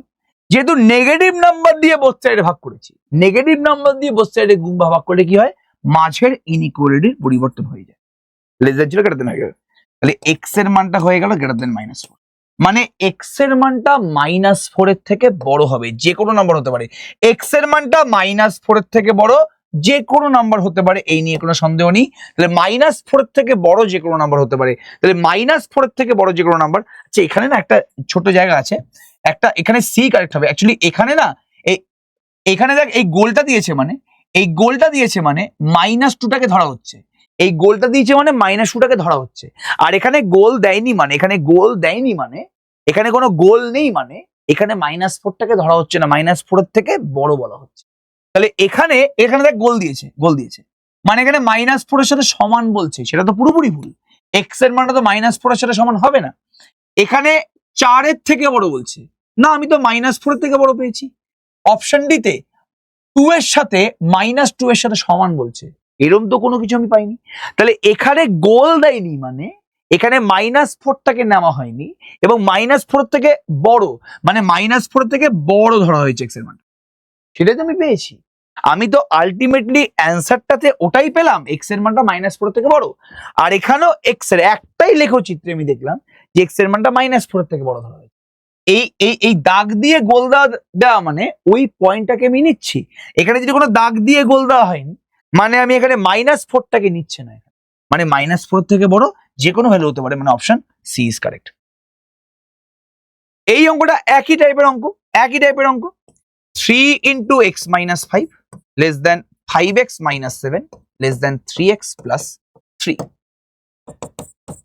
যেহেতু নেগেটিভ নাম্বার দিয়ে বোথ সাইডে ভাগ করেছি, নেগেটিভ নাম্বার দিয়ে বোথ সাইডে গুণ বা ভাগ করলে কি হয়, মাঝের ইনইকুয়ালিটির পরিবর্তন হয়ে যায়, <0 গ্রেটার হয়ে গেল, তাহলে x এর মানটা হয়ে গেল <4, মানে x এর মানটা -4 এর থেকে বড় হবে, যে কোনো নাম্বার হতে পারে, x এর মানটা -4 এর থেকে বড় যে কোনো নাম্বার হতে পারে, এই নিয়ে কোনো সন্দেহ নেই। তাহলে -4 এর থেকে বড় যে কোনো নাম্বার হতে পারে, তাহলে -4 এর থেকে বড় যে কোনো নাম্বার। আচ্ছা, এখানে না একটা ছোট জায়গা আছে, একটা এখানে সি কারেক্ট হবে, অ্যাকচুয়ালি এখানে না এখানে দেখ এই গোলটা দিয়েছে, মানে এই গোলটা দিয়েছে মানে -2টাকে ধরা হচ্ছে, এই গোলটা দিয়েছে মানে -2টাকে ধরা হচ্ছে, আর এখানে গোল দেয়নি মানে, এখানে গোল দেয়নি মানে, এখানে কোনো গোল নেই মানে, এখানে -4টাকে ধরা হচ্ছে না, -4 এর থেকে বড় বলা হচ্ছে। তাহলে এখানে দেখ গোল দিয়েছে, মানে এখানে -4 এর সাথে সমান বলছে, সেটা তো পুরোপুরি ভুল, এক্স এর মানটা তো -4 এর সাথে সমান হবে না, এখানে 4 এর থেকে বড় বলছে, না আমি তো -4 এর থেকে বড় পেয়েছি, অপশন ডিতে 2 এর সাথে -2 এর সাথে সমান বলছে, এরকম তো কোনো কিছু আমি পাইনি, তাহলে এখানে গোল দেয়নি মানে এখানে -4টাকে নেওয়া হয়নি, এবং -4 থেকে বড় মানে -4 থেকে বড় ধরা হয়েছে এক্স এর মান, সেটাই তো আমি পেয়েছি, আমি তো আলটিমেটলি অ্যান্সারটাতে ওটাই পেলাম, এক্স এর মানটা -4 থেকে বড়, আর এখানেও এক্স এর একটাই লেখচিত্রে আমি দেখলাম যে এক্স এর মানটা -4 থেকে বড় ধরা হয়েছে, এই দাগ দিয়ে গোল দেওয়া মানে ওই পয়েন্টটাকে আমি নিচ্ছি, এখানে যদি কোনো দাগ দিয়ে গোল দেওয়া হয়নি মানে আমি এখানে -4টাকে নিচ্ছে না, মানে -4 থেকে বড় যে কোনো ভ্যালু হতে পারে, মানে অপশন সি ইজ কারেক্ট। এই অঙ্কটা একই টাইপের অঙ্ক, 3 × x - 5 less than 5x - 7 less than 3x + 3,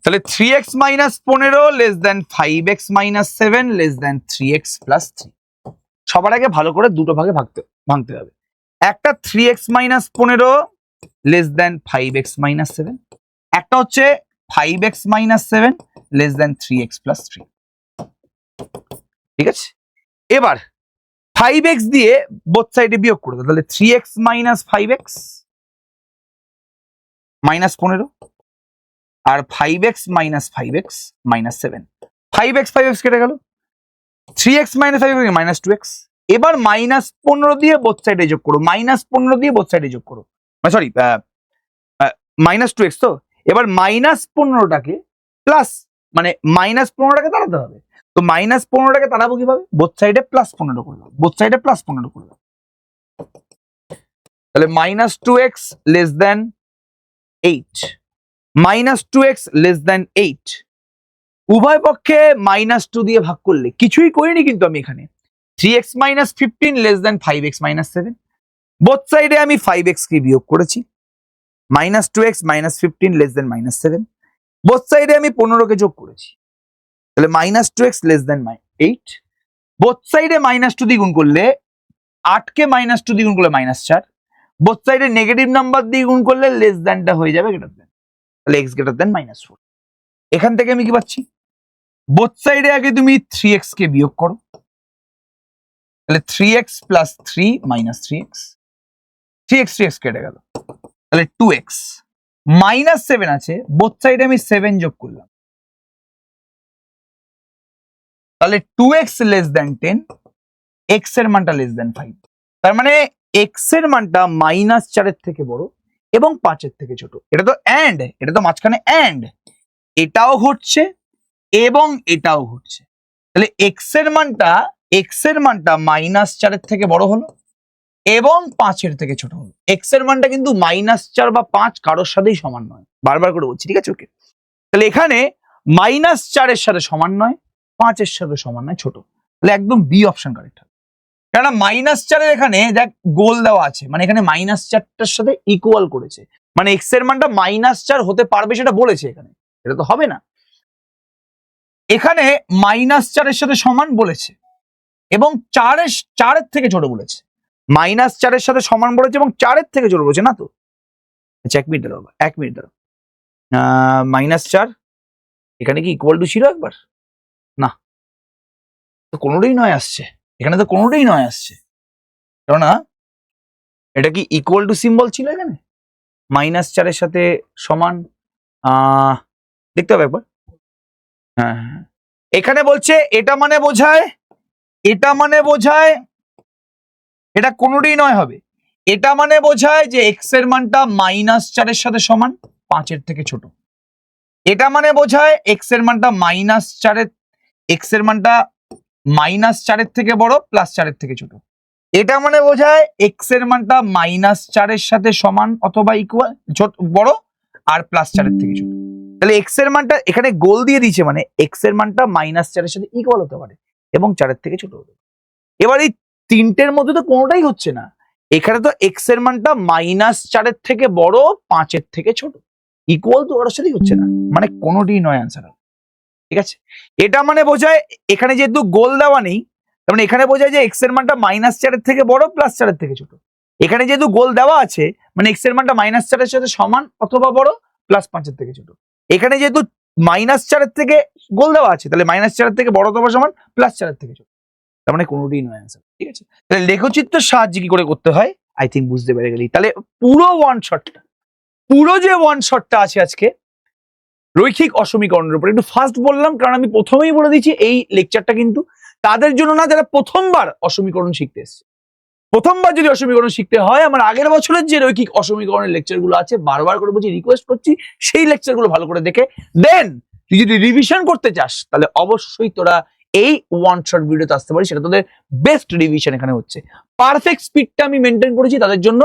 তাহলে 3x - 15 less than 5x - 7 less than 3x + 3, সবার আগে ভালো করে দুটো ভাগে ভাঙতে হবে, একটা 3x - 15 less than 5x - 7, একটা হচ্ছে 5x - 7 less than 3x + 3। ঠিক আছে, এবার 5x দিয়ে বোথ সাইডে বিয়োগ করে দাও, তাহলে 3x - 5x -15 আর 5x - 5x - 7, 5x কেটে গেল, 3x - 5x -2x, এবার -15 দিয়ে বোথ সাইডে যোগ করো, -15 দিয়ে বোথ সাইডে যোগ করো, সরি -2x, তো এবার -15টাকে প্লাস মানে -15টাকে তাড়াতে হবে, তো -15টাকে তাড়াবো কিভাবে, বোথ সাইডে +15 করে দাও, বোথ সাইডে +15 করে দাও, তাহলে -2x less than 8, -2x less than 8, উভয় পক্ষে -2 দিয়ে ভাগ করলে, কিছুই করিনি কিন্তু আমি এখানে, 3x - 15 less than 5x - 7, both সাইডে আমি 5x কে বিয়োগ করেছি, -2x - 15 less than -7, বোথ সাইডে আমি 15 কে যোগ করেছি, তাহলে -2x less than 8, বোথ সাইডে -2 দিয়ে গুণ করলে 8 কে -2 দিয়ে গুণ করলে -4, বোথ সাইডে নেগেটিভ নাম্বার দিয়ে গুণ করলে লেস দ্যানটা হয়ে যাবে গ্রেটার দ্যান, তাহলে x গ্রেটার দ্যান -4। এখান থেকে আমি কি পাচ্ছি, বোথ সাইডে আগে তুমি 3x কে বিয়োগ করো, তাহলে 3x + 3 - 3x, 3x কেটে গেল, তাহলে 2x -7 আছে, বোথ সাইডে আমি 7 যোগ করলাম, তাহলে 2x লেস দেন 10, x এর মানটা লেস দেন 5। তার মানে x এর মানটা -4 থেকে বড় এবং 5 এর থেকে ছোট। এটা তো এন্ড, এটা তো মাঝখানে এন্ড, এটাও ঘটছে এবং এটাও ঘটছে। তাহলে x এর মানটা -4 এর থেকে বড় হলো এবং 5 এর থেকে ছোট হলো। x এর মানটা কিন্তু -4 বা 5 কারোর সাথেই সমান নয়, বারবার করে বলছি, ঠিক আছে? ওকে, তাহলে এখানে -4 এর সাথে সমান নয়, 5 এর সাথে সমান নয়, ছোট। তাহলে একদম বি অপশন কারেক্ট হবে। কেননা -4 এর এখানে দেখ গোল দেওয়া আছে, মানে এখানে -4টার সাথে ইকুয়াল করেছে, মানে x এর মানটা -4 হতে পারবে সেটা বলেছে এখানে, এটা তো হবে না। এখানে -4 এর সাথে সমান বলেছে এবং 4 এর থেকে ছোট বলেছে, -4 এর সাথে সমান বলেছে এবং 4 এর থেকে ছোট বলেছে না তো? আচ্ছা, 1 মিনিট দাঁড়াও, 1 মিনিট দাঁড়াও। -4 এখানে কি ইকুয়াল টু 0 একবার? না, তো কোনোটাই নয় আসছে, এখানে তো কোনোটাই নয় আসছে, কেননা এটা কি ইকুয়াল টু সিম্বল ছিল এখানে? -4 এর সাথে সমান, দেখতে হবে একবার। হ্যাঁ, এখানে বলছে এটা মানে বোঝায়, এটা কোনোটাই নয় হবে। এটা মানে বোঝায় যে x এর মানটা -4 এর সাথে সমান, 5 এর থেকে ছোট। এটা মানে বোঝায় x এর মানটা -4 এর থেকে বড়, +4 এর থেকে ছোট। এটা মানে বোঝায় x এর মানটা -4 এর সাথে সমান অথবা ইকুয়াল, বড়, আর +4 এর থেকে ছোট। তাহলে x এর মানটা এখানে গোল দিয়ে দিয়েছে, মানে x এর মানটা -4 এর সাথে ইকুয়াল হতে পারে এবং 4 এর থেকে ছোট হতে পারে। এবার এই তিনটের মধ্যে তো কোনোটাই হচ্ছে না, এখানে তো x এর মানটা -4 এর থেকে বড়, 5 এর থেকে ছোট, ইকুয়াল তো ওর সাথেই হচ্ছে না, মানে কোনোটাই নয় অ্যান্সার হবে, ঠিক আছে? এটা মানে বোঝায় এখানে যেহেতু গোল দেওয়া নেই, তার মানে এখানে বোঝায় যে x এর মানটা -4 এর থেকে বড়, +4 এর থেকে ছোট। এখানে যেহেতু গোল দেওয়া আছে, মানে x এর মানটা -4 এর সাথে সমান অথবা বড়, +5 এর থেকে ছোট। এখানে যেহেতু -4 এর থেকে গোল দেওয়া আছে, তাহলে -4 এর থেকে বড় অথবা সমান, +4 এর থেকে ছোট, তার মানে কোনোটাই নয় অ্যান্সার, ঠিক আছে? তাহলে লেখচিত্রের সাহায্যে কি করে করতে হয় আই থিঙ্ক বুঝতে পেরে গেলি। তাহলে পুরো যে ওয়ান শটটা আছে আজকে রৈখিক অসমীকরণের উপর, একটু ফাস্ট বললাম কারণ আমি প্রথমেই বলে দিচ্ছি এই লেকচারটা কিন্তু তাদের জন্য না যারা প্রথমবার অসমীকরণ শিখতে এসছে। প্রথমবার যদি অসমীকরণ শিখতে হয়, আমার আগের বছরের যে রৈখিক অসমীকরণের লেকচারগুলো আছে, বারবার করে বলছি, রিকোয়েস্ট করছি, সেই লেকচারগুলো ভালো করে দেখে দেন তুই যদি রিভিশন করতে চাস, তাহলে অবশ্যই তোরা এই ওয়ান শট ভিডিওতে আসতে পারিস, সেটা তোদের বেস্ট রিভিশন এখানে হচ্ছে। পারফেক্ট স্পিডটা আমি মেনটেন করেছি তাদের জন্য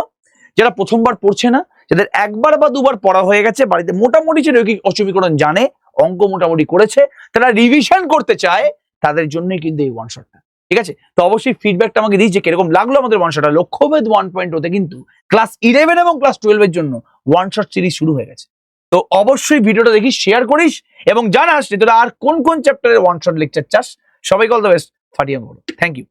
যারা প্রথমবার পড়ছে না, যাদের একবার বা দুবার পড়া হয়ে গেছে, বাড়িতে মোটামুটি যে রৈখিক অসমীকরণ জানে, অঙ্ক মোটামুটি করেছে, তারা রিভিশন করতে চায়, তাদের জন্যই কিন্তু এই ওয়ান শটটা, ঠিক আছে? তো অবশ্যই ফিডব্যাকটা আমাকে দিস যে কিরকম লাগলো আমাদের ওয়ান শটটা। লক্ষ্যভেদ 1.0 কিন্তু ক্লাস 11 এবং ক্লাস 12 এর জন্য ওয়ান শট সিরিজ শুরু হয়ে গেছে। তো অবশ্যই ভিডিওটা দেখিস, শেয়ার করিস এবং জানাস যে তোরা আর কোন কোন চ্যাপ্টারের ওয়ান শট লেকচার চাস। সবাইকে অল দ্য বেস্ট, ফাটিয়ে বলো। Thank you.